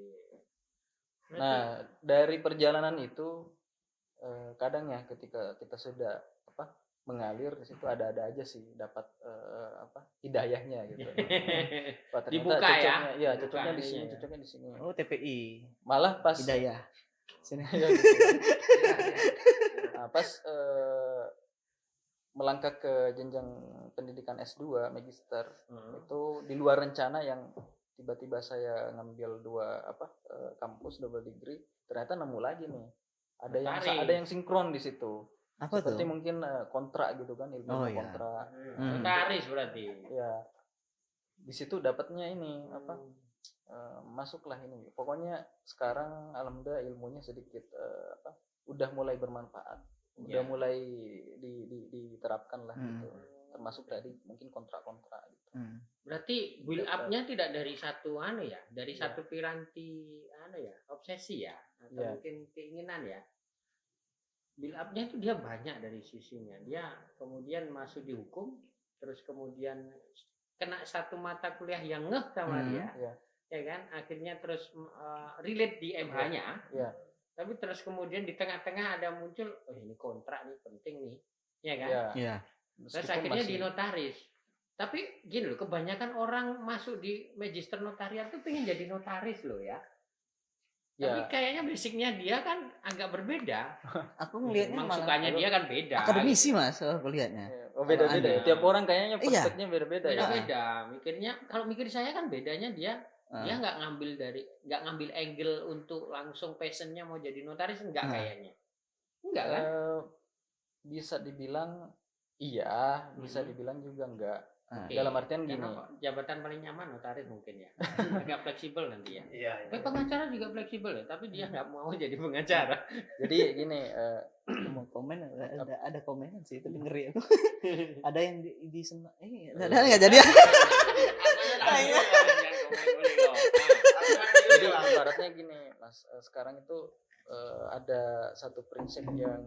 Nah, dari perjalanan itu kadang ya ketika kita sudah mengalir di situ ada aja sih dapat hidayahnya gitu. Wah, ternyata Dibuka ya? Iya, Dibuka cocoknya di nih, sini, ya. cocoknya di sini. Oh TPI. Malah pas Hidayah. sini ya, gitu. Nah, pas melangkah ke jenjang pendidikan S2 magister itu di luar rencana yang tiba-tiba saya ngambil kampus double degree, ternyata nemu lagi nih ada yang sinkron di situ. Apa Seperti tuh? mungkin kontrak gitu kan, ilmu iya. kontrak. Notaris berarti. Ya di situ dapatnya ini masuklah ini. Pokoknya sekarang alhamdulillah ilmunya sedikit udah mulai bermanfaat, udah mulai diterapkan lah gitu. termasuk tadi mungkin kontrak-kontrak gitu. Berarti build up-nya tidak dari satu dari Iya. satu piranti obsesi ya, atau Iya. mungkin keinginan ya. Build up-nya itu dia banyak dari sisinya. Dia kemudian masuk di hukum, terus kemudian kena satu mata kuliah yang ngeh sama dia, Iya. ya kan? Akhirnya terus relate di MH-nya. Iya. Tapi terus kemudian di tengah-tengah ada muncul, oh ini kontrak nih penting nih, ya kan? Iya. Iya. Terus Meskipun akhirnya masih- di notaris. Tapi gini loh, kebanyakan orang masuk di magister notariat tuh pengen jadi notaris loh ya. Tapi ya kayaknya basicnya dia kan agak berbeda. Aku ngelihatnya Emang malah sukanya dia kan beda. akademisi Mas, aku lihatnya. Iya. Oh, beda-beda Kalau ya. Anda- Tiap orang kayaknya Iya. perspektifnya beda-beda ya. Beda-beda. Mikirnya kalau mikir saya kan bedanya dia nggak ngambil angle untuk langsung passionnya mau jadi notaris enggak kayaknya. Enggak kan? Bisa dibilang iya, bisa dibilang juga enggak. Oke. Dalam artian gini. Karena jabatan paling nyaman notaris mungkin ya. Agak fleksibel nanti ya. Iya. Tapi pengacara juga fleksibel ya, tapi dia nggak mau jadi pengacara. Jadi gini, Aku mau komen ada komenan sih tapi ngeri aku. Ada yang di senang ada nggak jadi jadi ibaratnya gini, Mas. Sekarang itu ada satu prinsip yang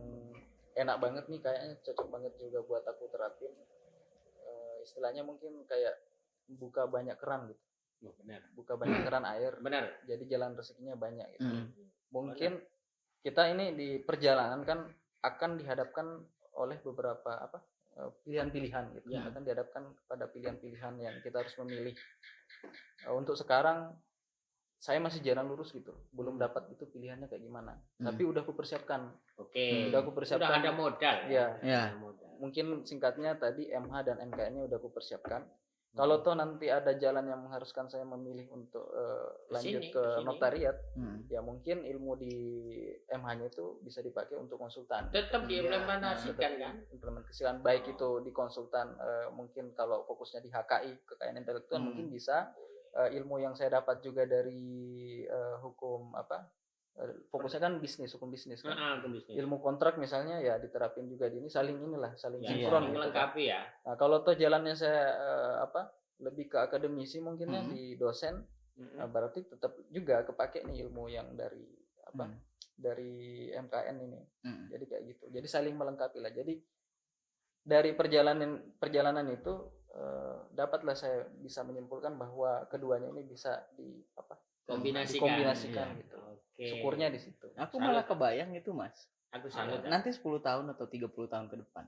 enak banget nih, kayaknya cocok banget juga buat aku terapin. Istilahnya mungkin kayak buka banyak keran gitu. Benar. Buka banyak keran air. Benar. Jadi jalan rezekinya banyak gitu. Mungkin kita ini di perjalanan kan akan dihadapkan oleh beberapa pilihan-pilihan gitu. Ya. Akan dihadapkan pada pilihan-pilihan yang kita harus memilih. Untuk sekarang saya masih jalan lurus gitu, belum dapat itu pilihannya kayak gimana. Tapi udah aku persiapkan. Oke. Udah aku persiapkan. Udah ada modal. Iya. Ya. Ada modal. Mungkin singkatnya tadi MH dan MKN-nya udah aku persiapkan. Kalau toh nanti ada jalan yang mengharuskan saya memilih untuk lanjut ke Kesini. notariat, ya mungkin ilmu di MH-nya itu bisa dipakai untuk konsultan. Tetap diimplementasikan kan? Implementasikan baik itu di konsultan, mungkin kalau fokusnya di HKI kekayaan intelektual mungkin bisa. Ilmu yang saya dapat juga dari hukum fokusnya kan hukum bisnis kan. Ilmu kontrak misalnya ya diterapin juga di ini, saling sinkron gitu. Melengkapi ya. Nah, kalau toh jalannya saya lebih ke akademisi mungkinnya di dosen, berarti tetap juga kepake nih ilmu yang dari dari MKN ini. Jadi kayak gitu. Jadi saling melengkapi lah. Jadi dari perjalanan itu dapatlah saya bisa menyimpulkan bahwa keduanya ini bisa dikombinasikan gitu. Oke. Syukurnya di situ. Aku malah kebayang itu Mas. Aku salut. Nanti 10 tahun atau 30 tahun ke depan.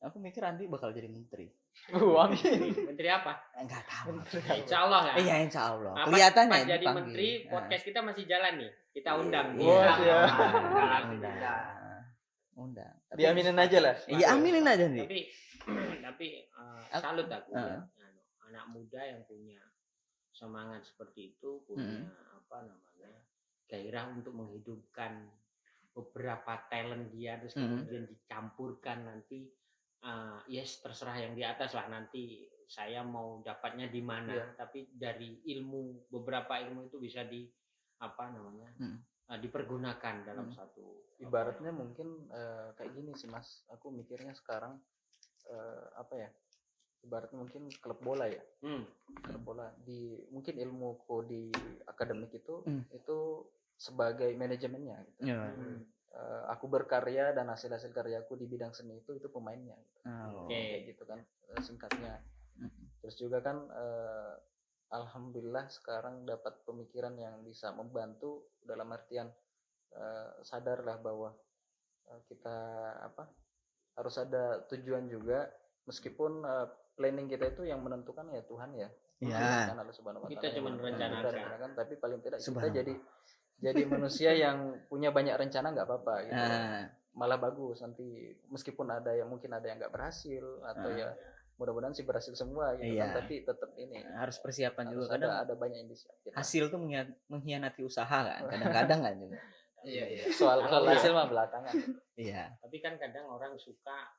Aku mikir Andi bakal jadi menteri. Menteri apa? Enggak tahu. Insya Allah kan. Iya, insya Allah. Nah, Kelihatannya pas jadi dipanggil. menteri, podcast kita masih jalan nih. Kita undang. Wah, siap. Undang. Diaminin aja lah. Iya, aminin aja nih. Tapi salut aku ya. Anak muda yang punya semangat seperti itu, punya gairah untuk menghidupkan beberapa talent dia, terus kemudian dicampurkan nanti terserah yang di atas lah, nanti saya mau dapatnya di mana, tapi dari beberapa ilmu itu bisa dipergunakan dalam satu ibaratnya mungkin kayak gini sih Mas, aku mikirnya sekarang ibaratnya mungkin klub bola ya. Klub bola mungkin ilmuku di akademik itu sebagai manajemennya gitu. Aku berkarya dan hasil karyaku di bidang seni itu pemainnya gitu. Kayak gitu kan singkatnya. Terus juga kan alhamdulillah sekarang dapat pemikiran yang bisa membantu dalam artian sadarlah bahwa kita harus ada tujuan juga, meskipun planning kita itu yang menentukan ya Tuhan ya. Iya. Allah Subhanahu wa Ta'ala. Kita cuma merencanakan, tapi paling tidak kita jadi manusia yang punya banyak rencana nggak apa-apa gitu. Malah bagus nanti, meskipun ada yang nggak berhasil atau ya mudah-mudahan sih berhasil semua gitu kan, tapi tetap ini harus persiapan harus juga. Kadang ada banyak inisiatif. hasil tuh mengkhianati usaha kan, kadang-kadang kan juga. Iya. Soal hasil mah belakangan. Iya. Tapi kan kadang orang suka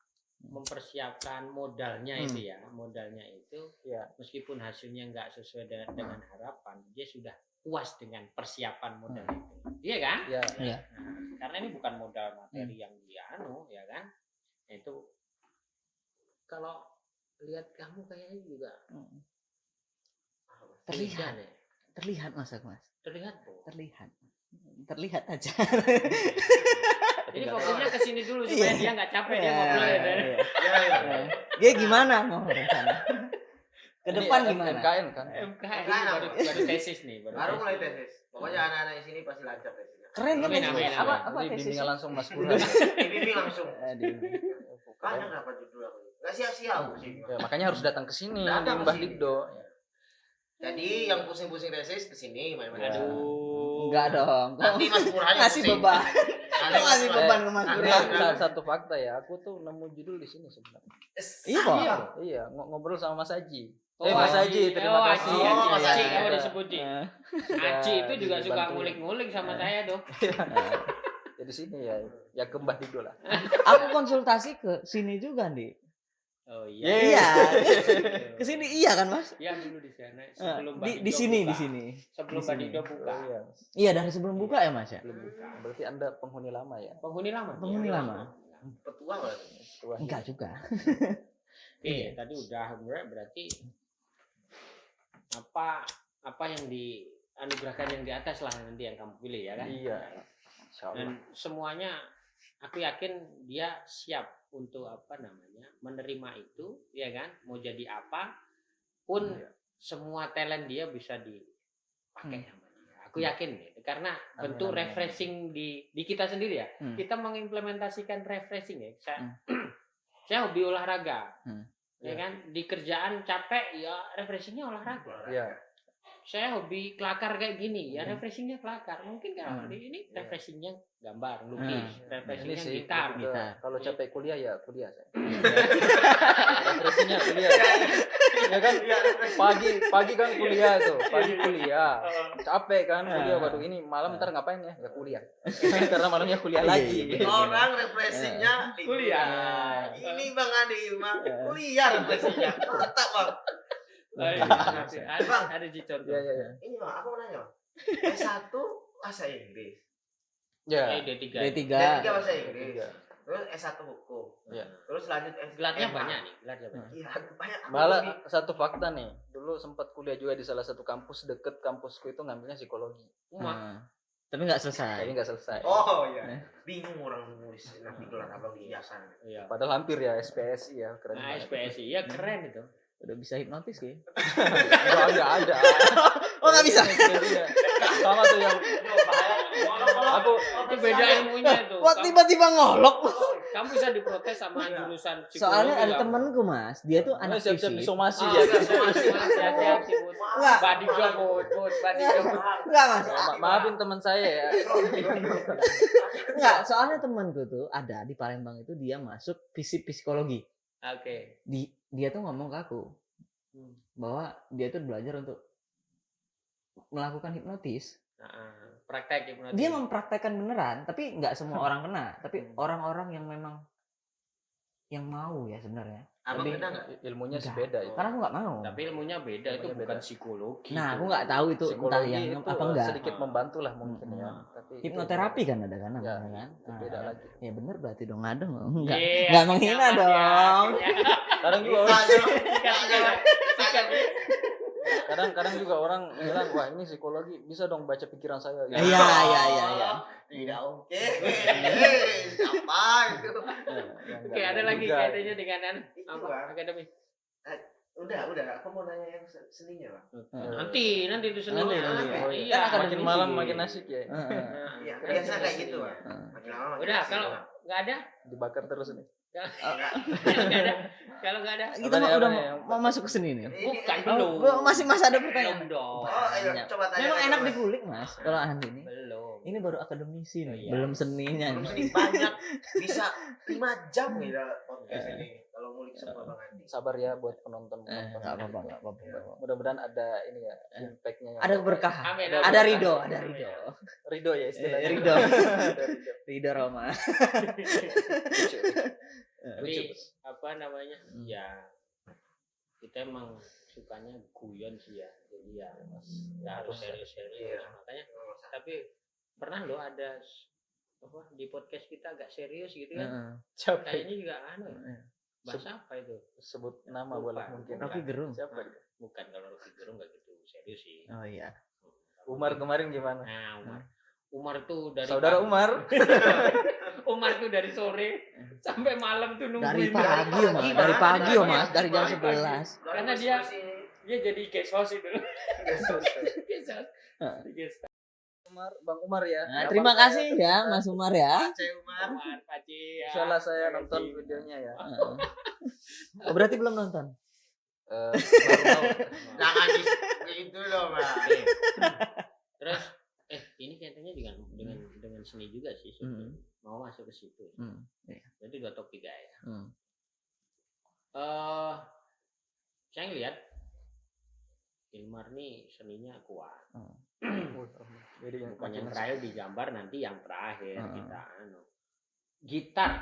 mempersiapkan modalnya itu ya, modalnya itu ya meskipun hasilnya nggak sesuai dengan harapan, dia sudah puas dengan persiapan modal itu, iya kan? Iya. Iya. Nah, karena ini bukan modal materi yang dia ya kan, itu kalau lihat kamu kayaknya juga Terlihat. beda deh. Terlihat Mas. Terlihat Bu. Terlihat aja. Jadi fokusnya ke sini dulu supaya dia nggak capek dia ngobrol ya. Ya. Dia gimana mau rencana? Ke depan Ini gimana? MKN kan. MKN MKN baru tesis nih. Baru mulai tesis. Pokoknya anak-anak di sini pasti lancar tesisnya. Keren kan? Amin, tesis? amin, Apa amin. apa Jadi tesis? bimbingan langsung Mas Burhan. Ini langsung. Aduh. Banyak apa judul aku. Gak sia-sia aku sih. Ya, makanya harus datang ke sini Datang di Mbah ke sini. Digdo. Jadi yang pusing-pusing tesis ke sini main-main. Aduh. Enggak dong. Nanti Mas Burhan yang Ngasih pusing. beban. Nanti Mas Ngasih Burhan. beban ke Mas Nanti Burhan. Mas Burhan. Satu fakta ya, aku tuh nemu judul di sini sebenarnya. Iya, Pak. Iya, ngobrol sama Mas Haji. Oh, Mas Haji, terima kasih. Aji, Oh, Aji, Mas Aji, Haji. kamu disebut Ji. Aji itu juga suka dibantu. ngulik-ngulik sama saya dong. Jadi sini ya ke Mbah Digdo lah. Aku konsultasi ke sini juga, Di. Oh Iya. iya. Iya. Ke sini iya kan, Mas? Iya dulu di sana sebelum Di Badido sini buka. di sini. Sebelum Di sini. Badido buka. Oh, iya. Iya, dari sebelum buka ya, Mas ya? Belum buka. Berarti Anda penghuni lama ya? Penghuni lama. Penghuni Iya. lama. Petua berarti. Tua. Enggak juga. Oke, tadi udah berarti apa yang dianugerahkan yang di atas lah nanti yang kamu pilih ya kan? Iya. Insya Allah. Dan semuanya aku yakin dia siap untuk menerima itu ya kan, mau jadi apa pun semua talent dia bisa dipakai sama dia. Aku yakin gitu karena bentuk amin. refreshing di kita sendiri ya. Kita mengimplementasikan refreshing ya. Saya hobi olahraga. Ya kan, di kerjaan capek ya refreshingnya olahraga. Iya. Saya hobi kelakar kayak gini ya refreshingnya kelakar. Mungkin kalau ini refreshingnya gambar, lukis, Ini refreshingnya sih gitar. kalau capek kuliah ya kuliah saya. Refreshingnya kuliah. Ya kan pagi kan kuliah tuh, pagi kuliah. Capek kan kuliah, waduh ini malam ntar ngapain ya? Ya kuliah. Karena malamnya kuliah lagi. Orang refreshingnya di Kuliah. Ini Bang Adi, Bang. Kuliah refreshingnya. Mantap, Bang. Ada di contoh. Iya. Ini Bang, aku mau nanya. S1 bahasa Inggris. Ya. D3. D3. D3 bahasa Inggris. Terus S1 hukum. Iya. Terus lanjut S. Gelarnya banyak nih, gelarnya banyak. Iya, banyak. Aku Malah lebih- satu fakta nih, dulu sempat kuliah juga di salah satu kampus deket kampusku itu ngambilnya psikologi. Tapi nggak selesai. Tapi nggak selesai. Oh iya. Bingung orang nulis nanti gelar abang di ijazah. Iya. Padahal hampir ya SPSI ya keren. Nah, banget. SPSI ya keren itu. Udah bisa hipnotis ya? Nggak ada. Oh, nggak bisa. Iya. Sama tuh yang aku Itu beda ilmunya itu. Wah, tiba-tiba ngolok. Kamu bisa diprotes sama jurusan psikologi. Soalnya ada kamu. temenku, Mas. Dia tuh anak siap-siap fisik. disomasi Ah, ya. hati-hati, Bud. Enggak. Body job, Bud. Body job. Enggak, Mas. Maafin teman saya ya. Enggak, soalnya temanku tuh ada di Palembang itu dia masuk psikologi. Oke. Dia tuh ngomong ke aku bahwa dia tuh belajar untuk melakukan hipnotis. Praktek hipnotis. Dia mempraktekkan beneran, tapi nggak semua orang kena. Tapi orang-orang yang memang yang mau ya sebenarnya. Abang Lebih- kena nggak? Ilmunya sih Enggak. beda ya. Karena aku nggak mau. Tapi ilmunya beda, itu Ilmunya bukan beda. psikologi. Nah, itu. aku nggak tahu itu entah Psikologi yang itu apa enggak. sedikit membantu lah mungkin ya. Tapi itu Hipnoterapi kan ada kan Ya, namanya kan? itu beda Nah, lagi. ya bener berarti dong ada enggak. Iya, Enggak menghina akhirnya, dong. akhirnya. Kadang juga Sikat. kadang juga orang bilang wah ini psikologi bisa dong baca pikiran saya. Iya, iya. Tidak oke. Apa itu? Oke, ada lagi kaitannya dengan Itu, apa? Bang. Akademi. Udah. Aku mau nanya yang seninya, Bang. Nanti itu senang. Nanti. Oh, Iya, iya. Makin akademisi. malam makin asik ya. Iya, biasa kayak gitu, Bang. Makin lama makin Udah, asik, kalau Bang. nggak ada, Dibakar terus nih. kalau nggak ada, Kita Apa nih, udah apa nih? mau masuk ke sini nih. bukan Ini- belum. Masih ada pertanyaan. Belum dong. Oh, ayo Banyak. coba tanya. Memang lagi, enak Mas. dikulik, Mas. Kalau Andi ini. Belum. Ini baru akademisi nih, Iya. belum seninya. Belum nih. seni banyak, bisa 5 jam nih podcast ini kalau ngulik semua Bang Andi. Sabar ya buat penonton. Enggak apa-apa. Mudah-mudahan ada ini ya impact-nya. yang Ada baik. berkah. Amin, Ada amin. ridho, Amin. ada ridho. Ridho ya istilahnya. Ridho. Ada ridho. Ridho Roma. Lucu. Tapi Lucu. apa namanya? Hmm. Ya kita emang sukanya guyon sih ya. Jadi ya nggak harus serius-serius. Iya. Makanya tapi pernah loh ada di podcast kita agak serius gitu kan. Capek. Kayaknya juga Bahasa apa itu? Sebut nama Lupa. boleh mungkin. Rocky Gerung. Siapa dia? Bukan, kalau Rocky Gerung nggak gitu serius sih. Oh iya. Umar kemarin gimana? Nah, Umar tuh dari Saudara pagi. Umar. Umar tuh dari sore sampai malam tuh Dari nungguin pagi ya mas, dari pagi ya mas, dari jam 11. Karena dia jadi guest host itu. Guest host. Guest host. Bang Umar ya. Nah, terima kasih ya Mas Umar ya. Umar, Paci. Ya. Insyaallah saya Terima nonton kasih. videonya ya. Oh, berarti belum nonton? Baru tahu. Jangan gitu loh, Pak. Oke. Terus ini kaitannya dengan seni juga sih sebetulnya. Mau masuk ke situ. Iya. Jadi 2 topik ya. Hmm. Saya ngeliat Hilmar nih seninya kuat. Jadi yang Bukan yang makin terakhir digambar, nanti yang terakhir kita gitar.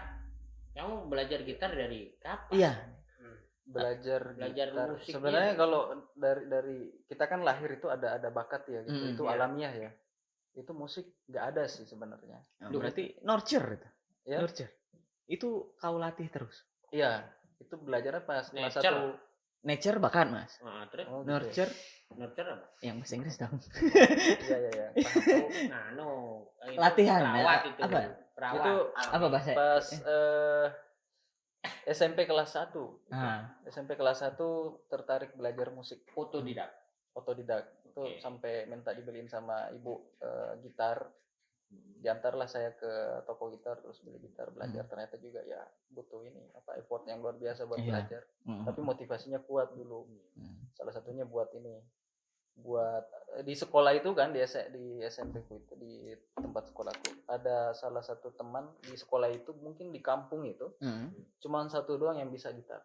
Kamu belajar gitar dari kapan? Iya. belajar gitar. musiknya. Sebenarnya kalau dari kita kan lahir itu ada bakat ya gitu. Itu iya. alamiah ya. Itu musik nggak ada sih sebenarnya. Oh, berarti nurture itu. Ya. Nurture. Itu kau latih terus. Iya, itu belajarnya pas kelas Nature. 1. Nature bakat mas. Nah, terus Oh, gitu. Nurture nurture apa? yang bahasa Inggris dong. Iya. Paham. Nah, itu Latihan, perawat ya? itu. Apa? Perawat. Itu Apa bahasa? pas SMP kelas 1. Ah. SMP kelas 1 tertarik belajar musik Otodidak. Itu Oke. sampai minta dibeliin sama ibu gitar. Diantarlah saya ke toko gitar terus beli gitar belajar. Ternyata juga ya butuh ini effort yang luar biasa buat Iya. belajar. Tapi motivasinya kuat dulu. Salah satunya buat di sekolah itu kan di SMP ku itu di tempat sekolahku ada salah satu teman di sekolah itu mungkin di kampung itu cuman satu doang yang bisa gitar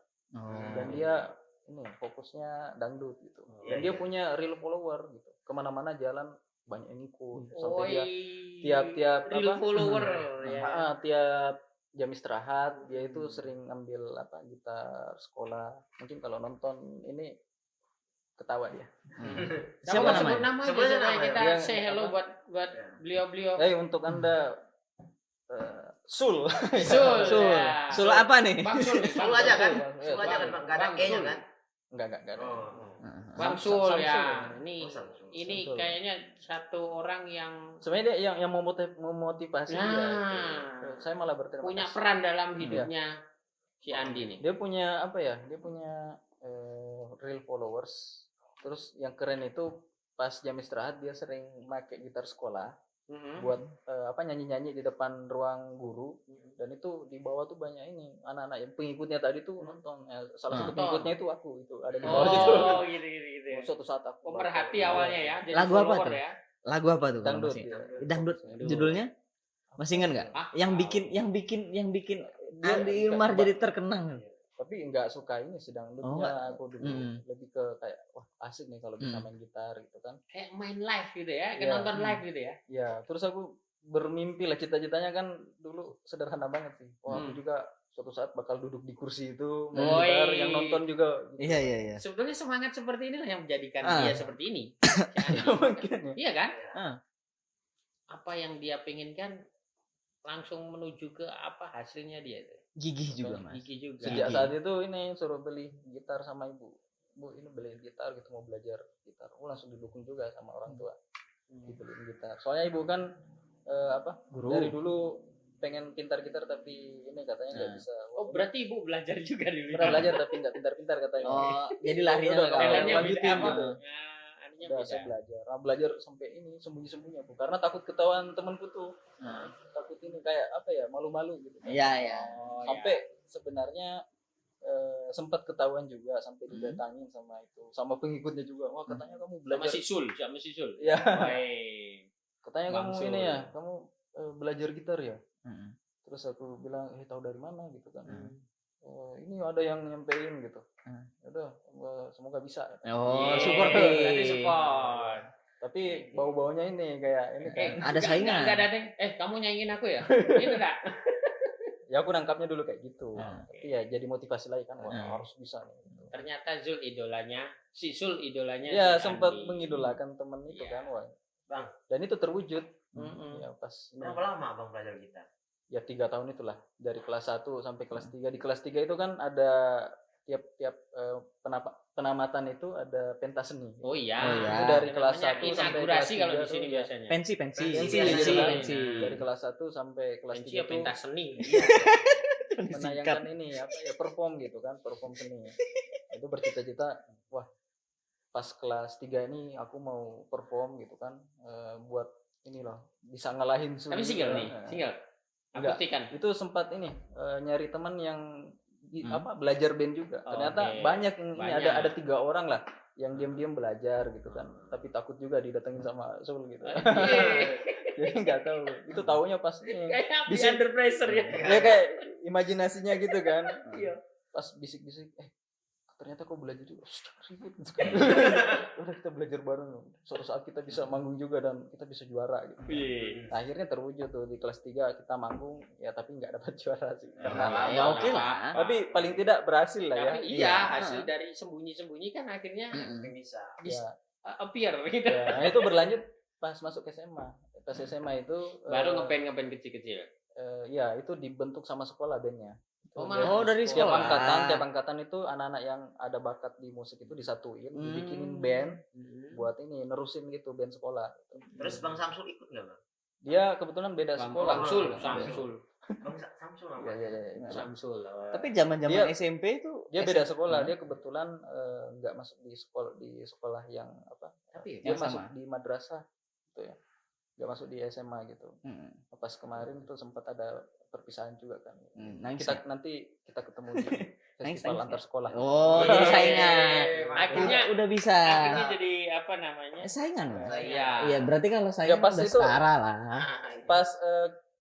dan dia ini fokusnya dangdut gitu dan dia punya real follower gitu kemana-mana jalan banyak yang ikut sampai dia tiap real follower ya. Tiap jam istirahat dia itu sering ambil gitar sekolah mungkin kalau nonton ini ketawa dia. Siapa Sebut namanya? nama aja Sebutnya supaya nama kita ya. say hello buat beliau-beliau. Untuk Anda Sul. Sul. Ya. Sul apa nih? Bang Sul. Sul aja kan? Sul. Sul aja kan, Pak. Enggak ada Bang E-nya Sul. kan? Enggak ada. Bang Sul Samsul. ya. Samsul. Ini Samsul. kayaknya satu orang yang Sebenarnya dia yang memotivasi dia. Nah. Itu. Saya malah berterima punya kasih. peran dalam hidupnya si Andi nih. Dia punya Dia punya real followers. Terus yang keren itu pas jam istirahat dia sering pakai gitar sekolah buat nyanyi-nyanyi di depan ruang guru dan itu di bawah tuh banyak ini anak-anak yang pengikutnya tadi tuh nonton salah satu pengikutnya itu aku itu ada di bawah gitu. gitu. Suatu saat aku Pemerhati awalnya ya. Jadi Lagu apa follower tuh? ya. Lagu apa tuh? kalau dangdut masih? ya. Dangdut. Judulnya masih ingat nggak? Ah, Yang bikin Dia Andi Hilmar jadi terkenang. tapi nggak suka ini sih dangdutnya aku dulu lebih ke kayak wah asik nih kalau bisa main gitar gitu kan kayak main live gitu ya, kayak Iya. nonton live gitu ya. ya terus aku bermimpi lah cita-citanya kan dulu sederhana banget sih aku juga suatu saat bakal duduk di kursi itu main Woi. gitar yang nonton juga gitu. Iya. Sebetulnya semangat seperti inilah yang menjadikan dia seperti ini. Si Andi. Mungkin ya. Iya kan? Ah. Apa yang dia pengenkan langsung menuju ke apa hasilnya dia itu. Gigih juga mas. Gigi juga. Sejak saat itu ini suruh beli gitar sama ibu ini beliin gitar gitu mau belajar gitar langsung didukung juga sama orang tua dibeliin gitar soalnya ibu kan Guru. dari dulu pengen pintar gitar tapi ini katanya nggak bisa Oh, berarti ibu belajar juga dulu. pernah belajar tapi nggak pintar-pintar katanya Oh, jadi larinya Udah, ke kalau Talentnya lanjutin beda apa? gitu. Nah, aninya udah beda. saya belajar sampai ini sembunyi-sembunyi aku karena takut ketahuan temanku tuh takut ini kayak malu-malu gitu Iya. sampai sebenarnya sempat ketahuan juga sampai didatangin sama pengikutnya juga wah katanya kamu Sama belajar si Sul. ya Baik. katanya Bang kamu Sul. ini ya kamu belajar gitar ya terus aku bilang tahu dari mana gitu kan ini ada yang nyampein gitu udah semoga bisa Oh, Yeay, support berarti nih. support. tapi bau-baunya ini kayak ini kan Ada saingan. Enggak ada deh. Kamu nyanyiin aku ya? Gitu enggak? ya aku nangkapnya dulu kayak gitu Ah. tapi ya jadi motivasi lagi kan wah harus bisa nih gitu. Ternyata si Sul idolanya ya si sempat Andi. mengidolakan temen itu Iya. kan wah Bang. dan itu terwujud Mm-mm. ya pas Berapa lama Bang belajar gitar? ya 3 tahun itulah, dari kelas 1 sampai kelas 3. Di kelas 3 itu kan ada tiap penamatan itu ada pentas seni. Oh iya. Oh iya. Itu dari Itu kelas namanya 1 sampai inaugurasi kelas kalau 3 di sini tuh, ya. biasanya. Pensi Pensi pensi gitu kan. pensi. Dari kelas 1 sampai kelas Pensi 3 ya tuh pentas seni. menayangkan ini apa ya, perform gitu kan, perform seni. Itu bercita-cita, wah pas kelas 3 ini aku mau perform gitu kan, buat ini loh, bisa ngalahin Tapi Sul single juga. nih, single. Enggak. Akustikan. Itu sempat ini nyari teman yang Hmm. belajar band juga. Oh, Ternyata oke. banyak yang ini, Banyak. ada 3 orang lah yang diam-diam belajar gitu kan. Tapi takut juga didatengin sama Sul gitu. Jadi nggak tahu. Itu taunya pas ini. Kayak Bisik. under pressure ya. Ya kayak imajinasinya gitu kan. Iya. Pas bisik-bisik, ternyata kok belajar juga. Ribut sekali. Udah kita belajar bareng. Suatu saat kita bisa manggung juga dan kita bisa juara gitu. Wih. Nah, akhirnya terwujud tuh di kelas 3 kita manggung ya, tapi nggak dapat juara sih. Karena Ya oke lah. tapi paling tidak berhasil lah ya. Tapi iya, Iya. hasil dari sembunyi-sembunyi kan akhirnya Bisa. bisa Ya, appear gitu. ya. Nah, itu berlanjut pas masuk SMA. Pas SMA itu Baru ngeband kecil-kecil. ya itu dibentuk sama sekolah bandnya. Oh, Itu malah dari tiap sekolah. angkatan itu anak-anak yang ada bakat di musik itu disatuin, dibikinin band buat ini nerusin gitu, band sekolah. Terus Bang Samsul ikut nggak Bang? Dia kebetulan beda sekolah. Samsul. Bang Samsul apa? Ya. Samsul. Tapi zaman-zaman Dia- SMP itu Dia beda sekolah, Hmm. dia kebetulan nggak masuk di sekolah yang apa? Tapi Dia yang masuk sama. di madrasah gitu ya. Nggak masuk di SMA gitu. Hmm. Pas kemarin tuh sempat ada perpisahan juga kan. Nangis. Nanti kita ketemu di Nangis, festival nangis. antar sekolah. Oh, jadi saingan. Akhirnya udah bisa. akhirnya jadi apa namanya? Saingan loh. Iya. Iya, berarti kalau saingan pas udah itu- setara lah. Pas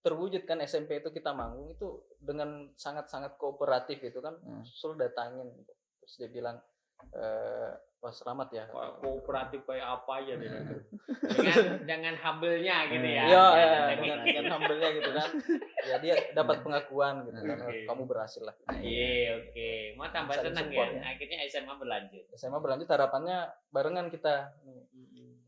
terwujud kan SMP itu kita manggung itu dengan sangat-sangat kooperatif itu kan. Sul datangin gitu. Terus dia bilang wah selamat ya. Kooperatif kayak apa aja deh. dengan humble-nya gitu ya. Iya, Dengan- dengan humble-nya gitu kan. Ya dia dapat pengakuan gitu kan. Oke. Kamu berhasil lah. Iya, oke. Mau tambah Saling senang support ya. ya. Akhirnya SMA berlanjut. SMA berlanjut, harapannya barengan kita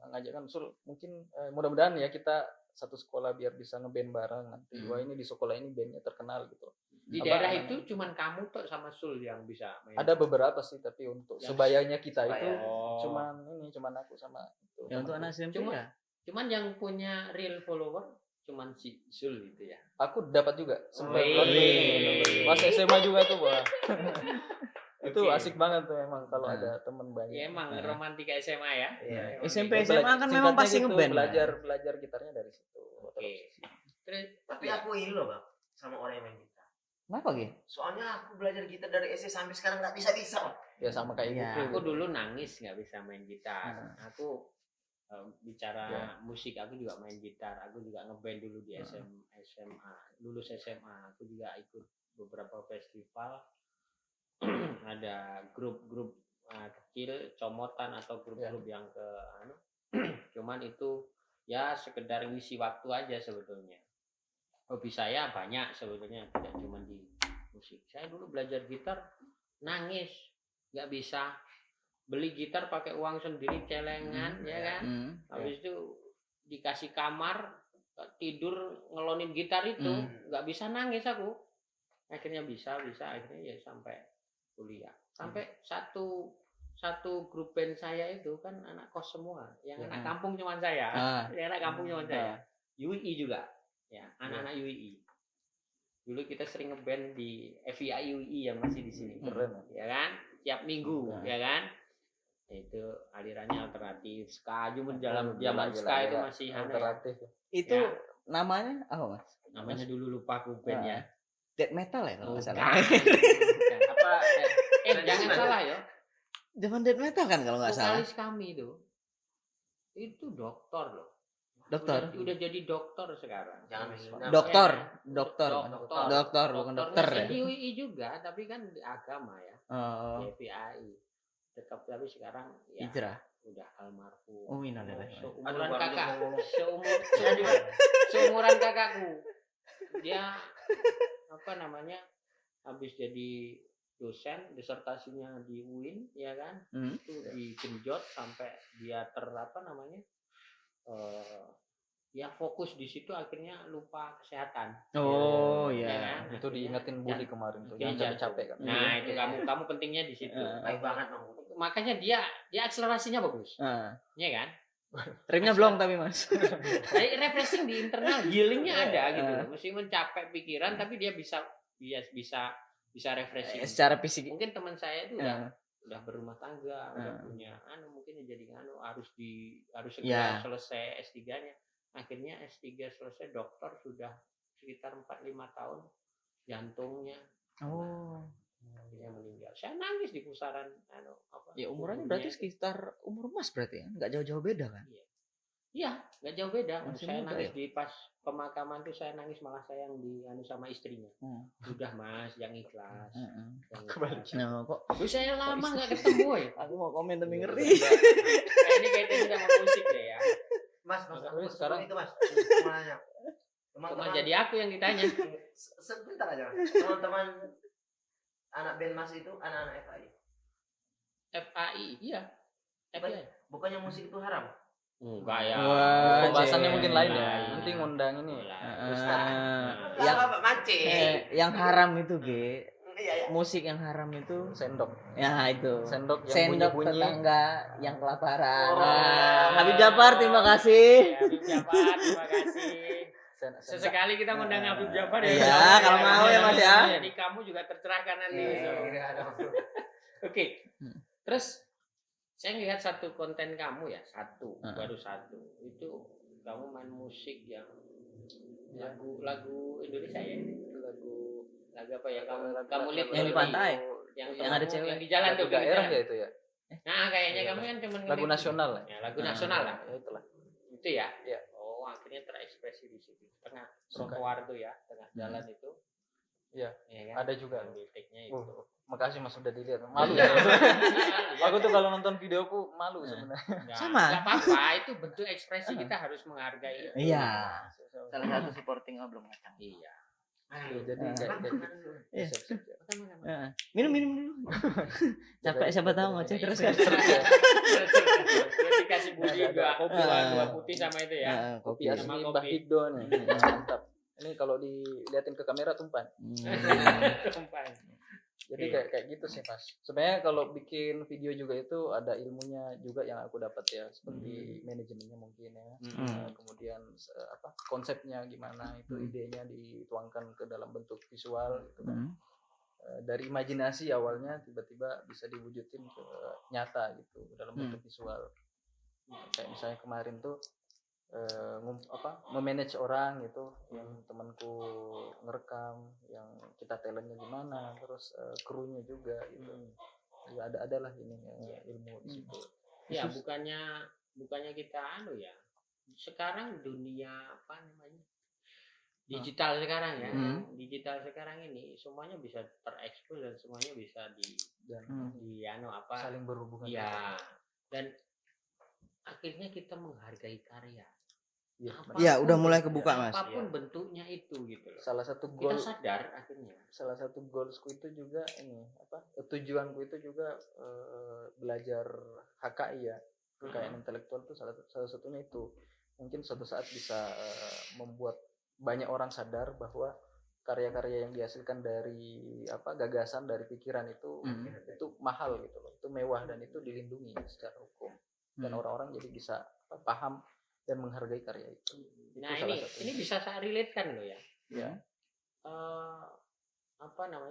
ngajakkan Sul, mungkin mudah-mudahan ya kita satu sekolah biar bisa ngeband bareng nanti. Wah ini di sekolah ini bandnya terkenal gitu. Di Apa daerah namanya? itu cuman kamu tuh sama Sul yang bisa main. Ada beberapa sih, tapi untuk Yang sebayanya kita itu Oh. cuman aku sama itu. Ya untuk anak SMP Cuma- ya. Cuman yang punya real follower cuman si Sul gitu ya. Aku dapat juga sempat Wih. waktu ini. Pas SMA juga tuh, wah. Itu Oke. asik banget tuh emang kalau Nah. ada temen banyak. Ya emang romantika SMA ya. Iya. Emang SMP, gitu. SMA kan memang Singkatnya pasti gitu, ngeband lah. belajar gitarnya dari situ. Oke. Terus Tapi aku ini loh Bang, sama orang yang main gitar. Kenapa gitu? Soalnya aku belajar gitar dari SD sampai sekarang nggak bisa Bang. Ya sama kayak Iya. gitu. aku dulu nangis nggak bisa main gitar. Aku bicara Ya. musik, aku juga main gitar. Aku juga ngeband dulu di SMA. Lulus SMA, aku juga ikut beberapa festival. Ada grup-grup kecil, comotan atau grup-grup yang ke cuman itu ya sekedar ngisi waktu aja sebetulnya. Hobi saya banyak sebetulnya, tidak cuma di musik. Saya dulu belajar gitar nangis, nggak bisa beli gitar pakai uang sendiri celengan, ya kan. Habis itu dikasih kamar tidur ngelonin gitar itu, nggak bisa nangis aku. Akhirnya bisa akhirnya ya sampai kuliah. Sampai satu grup band saya itu kan anak kos semua, yang anak kampung cuma saya. Yang anak kampung cuma saya. UI juga. Ya, anak-anak UI. Dulu kita sering ngeband di FIA UI yang masih di sini. Keren. Ya kan? Tiap minggu, ya kan? Itu alirannya alternatif. Ska cuma dalam zaman ska itu masih alternatif. Itu Ya. namanya apa, Mas? namanya dulu lupa aku band ya. Death metal ya kalau nggak salah. Bukan. Apa jangan salah ya. Zaman death metal kan kalau nggak salah. Vokalis kami itu dokter loh. Dokter. Udah jadi dokter sekarang. Jangan menghina. Dokter, Ya, dokter. Dokter. Dokter, bukan dokter ya. Di UI juga, tapi kan di agama ya. Oh, Di FIAI. Tetap tapi sekarang ya hijrah. udah almarhum. Oh, innalillahi. Seumuran baru kakak. ngomong. Seumuran kakakku. Dia apa namanya? Habis jadi dosen, disertasinya di UIN, ya kan? Itu digenjot sampai dia apa namanya? ya fokus di situ akhirnya lupa kesehatan. Oh Ya ya. kan? Itu diingetin Budi Jangan- kemarin tuh, Iya, jangan capek-capek kan. Nah, itu kamu pentingnya di situ. Baik banget Bang. Makanya dia akselerasinya bagus. Iya kan? Remnya belum tapi Mas. Jadi refreshing di internal, healingnya ada gitu loh. Meskipun capek pikiran tapi dia bisa refreshing. Secara fisik. Mungkin teman saya itu udah berumah tangga, udah punya mungkin jadi harus segera selesai S3-nya. Akhirnya S3 selesai, dokter sudah sekitar 4-5 tahun jantungnya. Dia meninggal. Saya nangis di pusaran Ya umurannya berarti sekitar umur Mas berarti ya? Nggak jauh-jauh beda kan? Iya, nggak jauh beda. Masih Saya muda nangis ya? di pas pemakaman tuh saya nangis, malah saya yang sama istrinya. Udah Mas, yang ikhlas. Nah, kok Saya lama nggak ketemu ya. aku mau komen tapi ngeri. Ini kaitannya sama musik deh ya. Mas, Tapi aku sekarang- itu Mas. Mau nanya. Cuma Teman-teman jadi aku yang ditanya. sebentar aja. Teman-teman anak band Mas itu anak-anak FAI. FAI, iya. FAI. Bukannya musik itu haram? Enggak ya. Wah, Pembahasannya mungkin lain ya. Lain. Nanti ngundang ini. Yang Bapak mancing. yang haram itu Ge. Iya. Musik yang haram itu Sendok. ya itu. Sendok yang Sendok bunyi-bunyi. tetangga yang kelaparan. Oh. Habib Jafar terima kasih. Ya, Habib Jafar, terima kasih. Sesekali kita ngundang Habib Jafar ya. Iya, kalau mau ya, Mas, ya. Jadi kamu juga tercerahkan nanti. Iya. Oke. Terus saya lihat satu konten kamu ya, baru satu. Itu kamu main musik yang lagu Indonesia ya. Lagu apa ya? Kamu lihat Yang di pantai. yang ada cewek. yang di jalan tuh, Lagu daerah pinggir ya jalan. itu ya. Nah, kayaknya kamu kan cuma Lagu nasional lah. Ya, lagu nasional lah. Ya itulah. Itu ya? Iya. Oh, akhirnya terekspresi di situ. Tengah trotoar tuh ya, tengah jalan itu. Iya. Ya kan? Ada juga. Ambil take-nya itu. Makasih Mas sudah dilihat. Malu ya. Aku tuh kalau nonton videoku malu sebenarnya. Sama. Enggak apa-apa, itu bentuk ekspresi kita harus menghargai. Iya. Salah satu supporting belum ngacang. Iya. Jadi kayak gitu. Iya. Makan. Minum dulu. Capek siapa tahu ngoceh terus kan. Dia dikasih Budi Ada kopi dua putih sama itu ya. Kopi Kopi. asli Sama Mbah kopi. Hibdo nih. Mantap. Ini kalau diliatin ke kamera tumpan. Tumpah. Jadi Iya. kayak gitu sih Mas. Sebenarnya kalau bikin video juga itu ada ilmunya juga yang aku dapat ya, seperti manajemennya mungkin ya. Kemudian konsepnya gimana, itu idenya dituangkan ke dalam bentuk visual gitu kan. Dari imajinasi awalnya tiba-tiba bisa diwujudin ke nyata gitu dalam bentuk visual. Kayak misalnya kemarin tuh memanage orang gitu, yang temanku ngerekam, yang kita talentnya gimana, terus krunya juga gitu. Ya ada lah ini ilmu di situ. Ya, bukannya kita ya. Sekarang dunia apa namanya? Digital sekarang ya. Digital sekarang ini semuanya bisa terekspos dan semuanya bisa Saling berhubungan. Iya. Dan akhirnya kita menghargai karya. Iya, udah mulai kebuka Mas. Apapun bentuknya itu gitu loh. Salah satu Kita goal, sadar akhirnya. salah satu goalsku itu juga ini tujuanku itu juga belajar HKI ya, kekayaan intelektual itu salah satunya itu. Mungkin suatu saat bisa membuat banyak orang sadar bahwa karya-karya yang dihasilkan dari gagasan, dari pikiran itu mahal gitu loh, itu mewah dan itu dilindungi secara hukum, dan orang-orang jadi bisa paham dan menghargai karya itu. Nah, ini bisa saya relate-kan loh ya. Ya.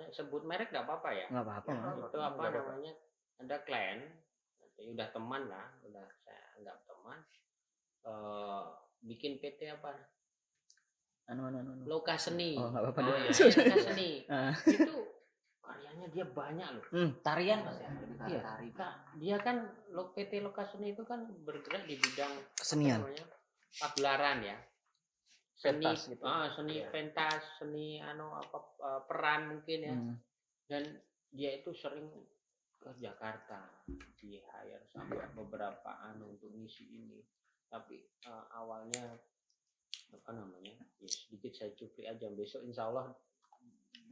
Sebut merek nggak apa-apa ya. Nggak apa-apa. Itu namanya, ada klien, udah teman lah, udah saya anggap teman, bikin PT Loka Seni. Oh, nggak apa-apa. Loka Seni. Itu karyanya dia banyak loh. Tarian Mas ya. Iya. Dia kan PT Loka Seni itu kan bergerak di bidang Kesenian. pagelaran ya. Seni, Pentas gitu. seni pentas, seni peran mungkin ya. Dan dia itu sering ke Jakarta, di hire sama beberapa untuk ngisi ini. Tapi awalnya ya sedikit saya cuplik aja, besok insya Allah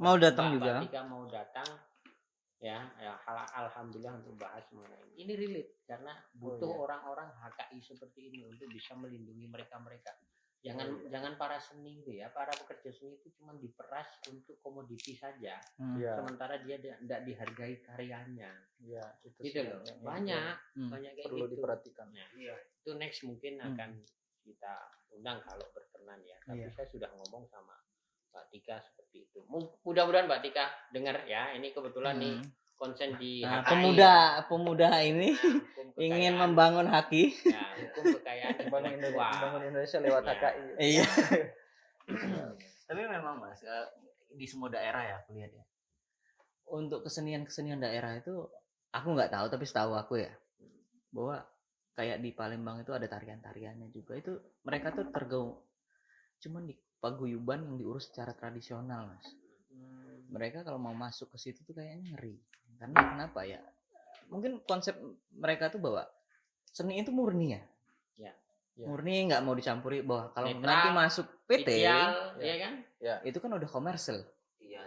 Mau datang Mbak juga. Tika mau datang ya alhamdulillah untuk bahas mengenai ini relate karena butuh orang-orang HKI seperti ini untuk bisa melindungi mereka jangan para seni itu ya, para pekerja seni itu cuma diperas untuk komoditi saja, Iya. sementara dia tidak dihargai karyanya. Iya, itu Gitu sih loh. yang Banyak kayak perlu gitu. diperhatikan. Nah, itu next mungkin akan kita undang kalau berkenan ya. Tapi saya sudah ngomong sama Mbak Tika seperti itu. Mudah-mudahan Mbak Tika dengar ya. Ini kebetulan nih konsen di Nah, HKI. pemuda ini Hukum ingin kekayaan. membangun haki. Ya, hukum kekayaan Bangun intelektual. Indonesia lewat Ya. HKI. Iya. Tapi memang Mas, di semua daerah ya aku lihat ya. Untuk kesenian-kesenian daerah itu aku nggak tahu, tapi setahu aku ya bahwa kayak di Palembang itu ada tarian-tariannya juga. Itu mereka tuh tergaung cuman di paguyuban yang diurus secara tradisional, Mas. Mereka kalau mau masuk ke situ tuh kayaknya ngeri. Karena kenapa ya? Mungkin konsep mereka tuh bahwa seni itu murni ya. Ya. Murni, nggak mau dicampuri, bahwa kalau Netral, nanti masuk PT Ideal, ya kan? itu kan udah komersil. Iya.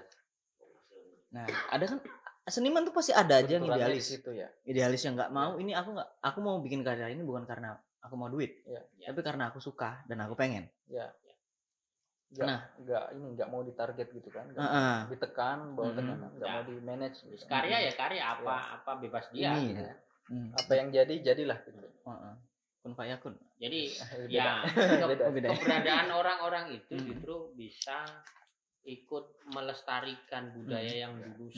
Nah, ada kan seniman tuh pasti ada aja yang Benturannya idealis. di situ ya. Idealis yang nggak mau, ini aku mau bikin karya ini bukan karena aku mau duit, Iya. tapi karena aku suka dan aku pengen. Ya. Nggak mau ditarget gitu kan, ditekan bahwa ternyata nggak mau di manage gitu. Karya ya karya, apa bebas dia. Ini gitu. ya. Apa yang jadilah gitu. Kun fayakun. Jadi Beda. ya Beda. keberadaan orang-orang itu justru bisa ikut melestarikan budaya yang dulu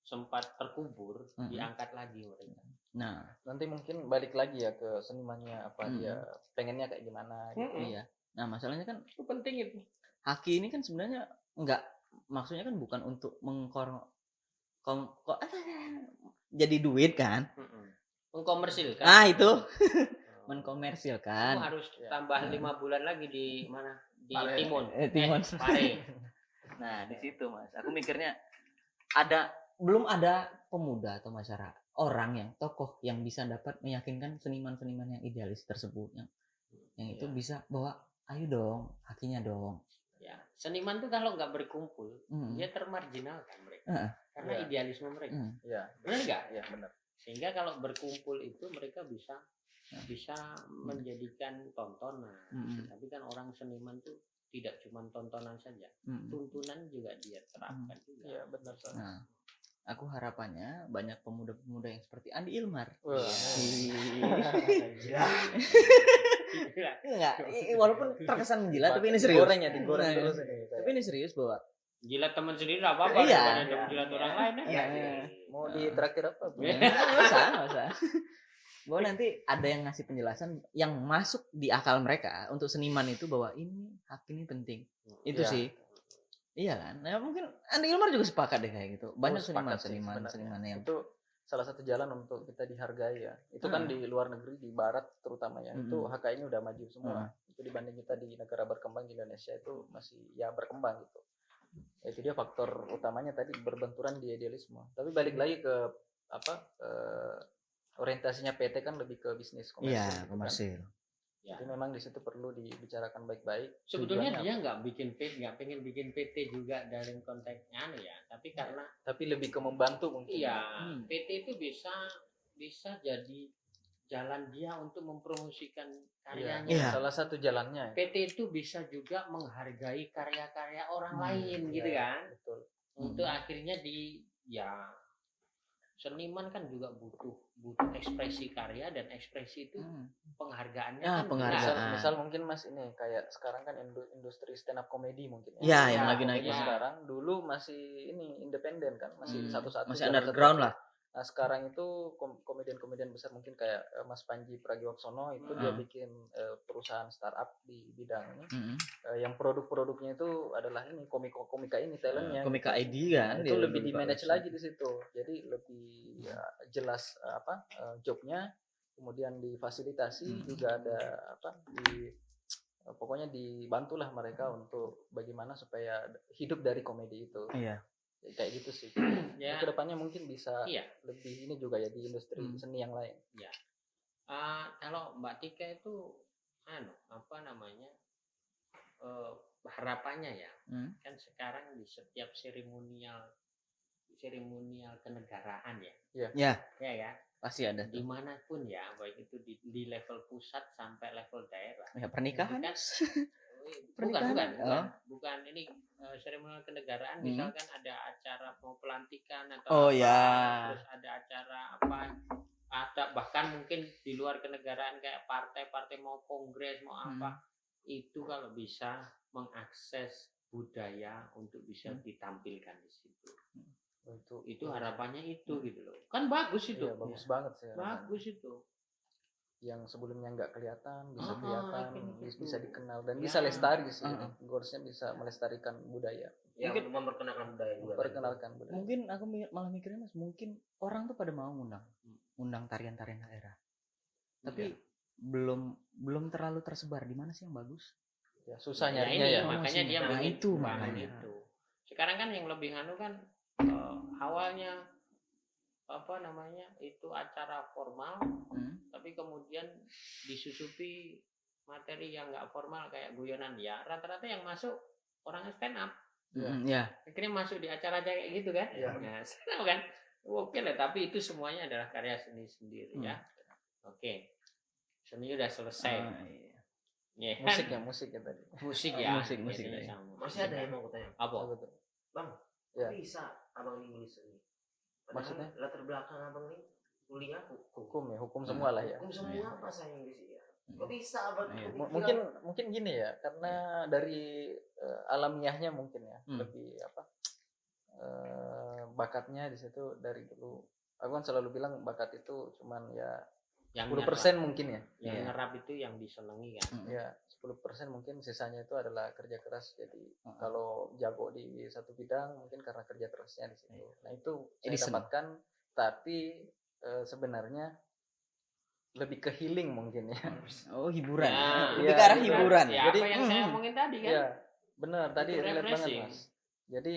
sempat terkubur, diangkat lagi mereka. Nah, Nanti mungkin balik lagi ya ke senimannya, apa dia pengennya kayak gimana gitu. iya. Nah, masalahnya kan Itu penting itu. haki ini kan sebenarnya maksudnya kan bukan untuk jadi duit kan. Mengkomersilkan. Nah, itu Kamu mengkomersilkan. harus tambah 5 bulan lagi di mana? Di Pare. Timun. Timun. Pare. Nah, di situ Mas, aku mikirnya belum ada pemuda atau masyarakat orang yang tokoh yang bisa dapat meyakinkan seniman-seniman yang idealis tersebut yang itu bisa bahwa ayo dong, hakinya dong. Ya, seniman tuh kalau nggak berkumpul, dia termarginalkan mereka. Karena idealisme mereka. Iya. Benar nggak? Iya, benar. Sehingga kalau berkumpul itu mereka bisa menjadikan tontonan. Tapi kan orang seniman tuh tidak cuma tontonan saja, tuntunan juga dia terapkan juga. Iya, benar. Nah, aku harapannya banyak pemuda-pemuda yang seperti Andi Ilmar. Enggak, walaupun terkesan menjilat tapi ini serius. Digoreng dulu sih. Iya. Tapi ini serius bahwa Jilat teman sendiri nggak apa-apa, Iya. daripada jilat orang lain ya. Mau di traktir apa? nggak usah. Bahwa nanti ada yang ngasih penjelasan yang masuk di akal mereka untuk seniman itu bahwa ini hak ini penting. Itu Iya. sih. Iya kan? Nah, mungkin Andi Ilmar juga sepakat deh kayak gitu. Banyak Sepakat sih seniman sebenarnya. yang Itu salah satu jalan untuk kita dihargai ya. Itu kan di luar negeri, di barat terutama ya. Itu HKI ini udah maju semua. Itu dibanding kita di negara berkembang di Indonesia itu masih ya berkembang gitu. Itu dia faktor utamanya tadi, berbenturan di idealisme. Tapi balik lagi ke orientasinya PT kan lebih ke bisnis komersil. Iya, gitu komersil. Kan. Jadi memang di situ perlu dibicarakan baik-baik. Sebetulnya Tujuannya dia nggak pengen bikin PT juga dalam konteksnya ya, tapi lebih ke membantu mungkin. Iya, PT itu bisa jadi jalan dia untuk mempromosikan karyanya. Iya. Salah satu jalannya. PT itu bisa juga menghargai karya-karya orang lain gitu kan. Betul. Untuk akhirnya seniman kan juga butuh ekspresi karya, dan ekspresi itu penghargaannya kan penghargaan. Misal mungkin Mas ini kayak sekarang kan industri stand up comedy mungkin ya. Ya, yang lagi naik sekarang. Dulu masih ini independen kan, masih satu-satu, masih underground lah. Nah, sekarang itu komedian-komedian besar mungkin kayak Mas Panji Pragiwaksono itu dia bikin perusahaan startup di bidang ini. Yang produk-produknya itu adalah ini komika ini talentnya. Komika ID kan. Itu lebih di manage lagi di situ. Jadi lebih jelas jobnya, kemudian difasilitasi juga ada pokoknya dibantulah mereka untuk bagaimana supaya hidup dari komedi itu. Iya. Kayak gitu sih. Ya. Kedepannya mungkin bisa lebih ini juga ya di industri seni yang lain. Ya. Kalau Mbak Tika itu harapannya ya, kan sekarang di setiap seremonial kenegaraan ya. Ya. Ya kan. Pasti ada tuh. dimanapun ya, baik itu di level pusat sampai level daerah. Ya pernikahan. Bukan, Pernikahan? bukan ini seremonial kenegaraan. Hmm. Misalkan ada acara mau pelantikan Oh, atau apa, ya. terus ada acara apa, ada bahkan mungkin di luar kenegaraan kayak partai-partai mau kongres mau apa, itu kalau bisa mengakses budaya untuk bisa ditampilkan di situ. Itu harapannya itu gitu loh. Kan bagus itu. Iya, bagus banget sih harapannya. Bagus itu. Yang sebelumnya nggak kelihatan bisa Ah, kelihatan, kayak gitu. bisa dikenal dan Ya. bisa lestari sih. Ah, ah. Goalsnya bisa melestarikan budaya, Ya, Mungkin- memperkenalkan budaya juga. memperkenalkan budaya. Mungkin aku malah mikirnya Mas, mungkin orang tuh pada mau undang tarian-tarian daerah. Tapi belum terlalu tersebar di mana sih yang bagus. Ya, susah Ya nyarinya ini, ya. makanya dia Nah, bikin itu bangun makanya. itu. Sekarang kan yang lebih anu kan awalnya apa namanya itu acara formal, tapi kemudian disusupi materi yang nggak formal kayak guyonan ya. Rata-rata yang masuk orang stand up. Ya. Akhirnya masuk di acara kayak gitu kan? Iya. Nah, stand up kan? Oke lah, tapi itu semuanya adalah karya seni sendiri ya. Oke. Seni udah selesai. Iya. Ya, kan? Musik ya tadi. Musik ya. Musik Biasanya tadi. sama. Masih ada yang mau kutanya. Apa? Apa tuh? Bang, Ya. bisa abang ini nulis ini? Padahal Maksudnya? latar belakang abang ini kuliah Hukum ya, hukum semua lah ya. Hukum semua bahasa Inggris ya. Kok bisa abang Iya. kepikiran? Mungkin gini ya, karena dari alamiahnya mungkin ya, lebih apa? Bakatnya di situ dari dulu. Aku kan selalu bilang bakat itu cuman ya Yang 10% mungkin ya. yang Iya. ngerap itu yang disenangi kan. Ya, 10% mungkin sisanya itu adalah kerja keras. Jadi kalau jago di satu bidang mungkin karena kerja kerasnya di situ. Nah, itu saya Edison. dapatkan, tapi sebenarnya lebih ke healing mungkin ya. Oh, hiburan. Ya, Lebih iya, ke arah hiburan. hiburan. Ya, Jadi, apa yang saya omongin tadi kan? Iya, benar. Tadi Itu relate banget, refreshing. Mas. Jadi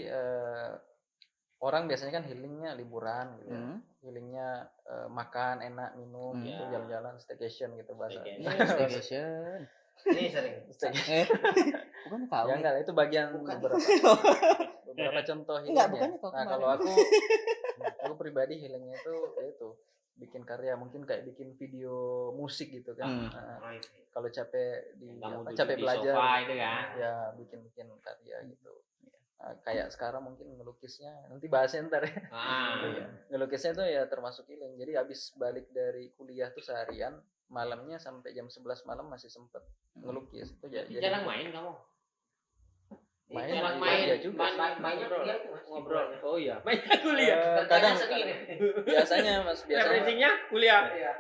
orang biasanya kan healingnya liburan gitu ya. Healingnya makan enak, minum gitu, Ya. jalan-jalan, staycation gitu bahasa. Staycation. Staycation. Ini sering. Staycation. Bukan kau. Ya enggak, itu bagian Bukan. beberapa contoh Enggak, healingnya. bukannya kok Nah, kemarin. kalau aku pribadi healingnya itu ya itu bikin karya, mungkin kayak bikin video musik gitu kan. Nah, Right. kalau capek Kamu duduk capek di belajar sofa itu kan. ya bikin karya gitu. Nah, kayak sekarang mungkin ngelukisnya, nanti bahasnya ntar ya. Iya. Ngelukisnya tuh ya termasuk healing. Jadi habis balik dari kuliah tuh seharian, malamnya sampai jam 11 malam masih sempet ngelukis. Itu jadi Jarang main kamu. Main main ya juga. Banyak ngobrol. dia tuh, Mas. Ngobrol. Oh iya. Main kuliah. Kadang sendiri. biasanya Mas biasanya Referensinya kuliah. Iya.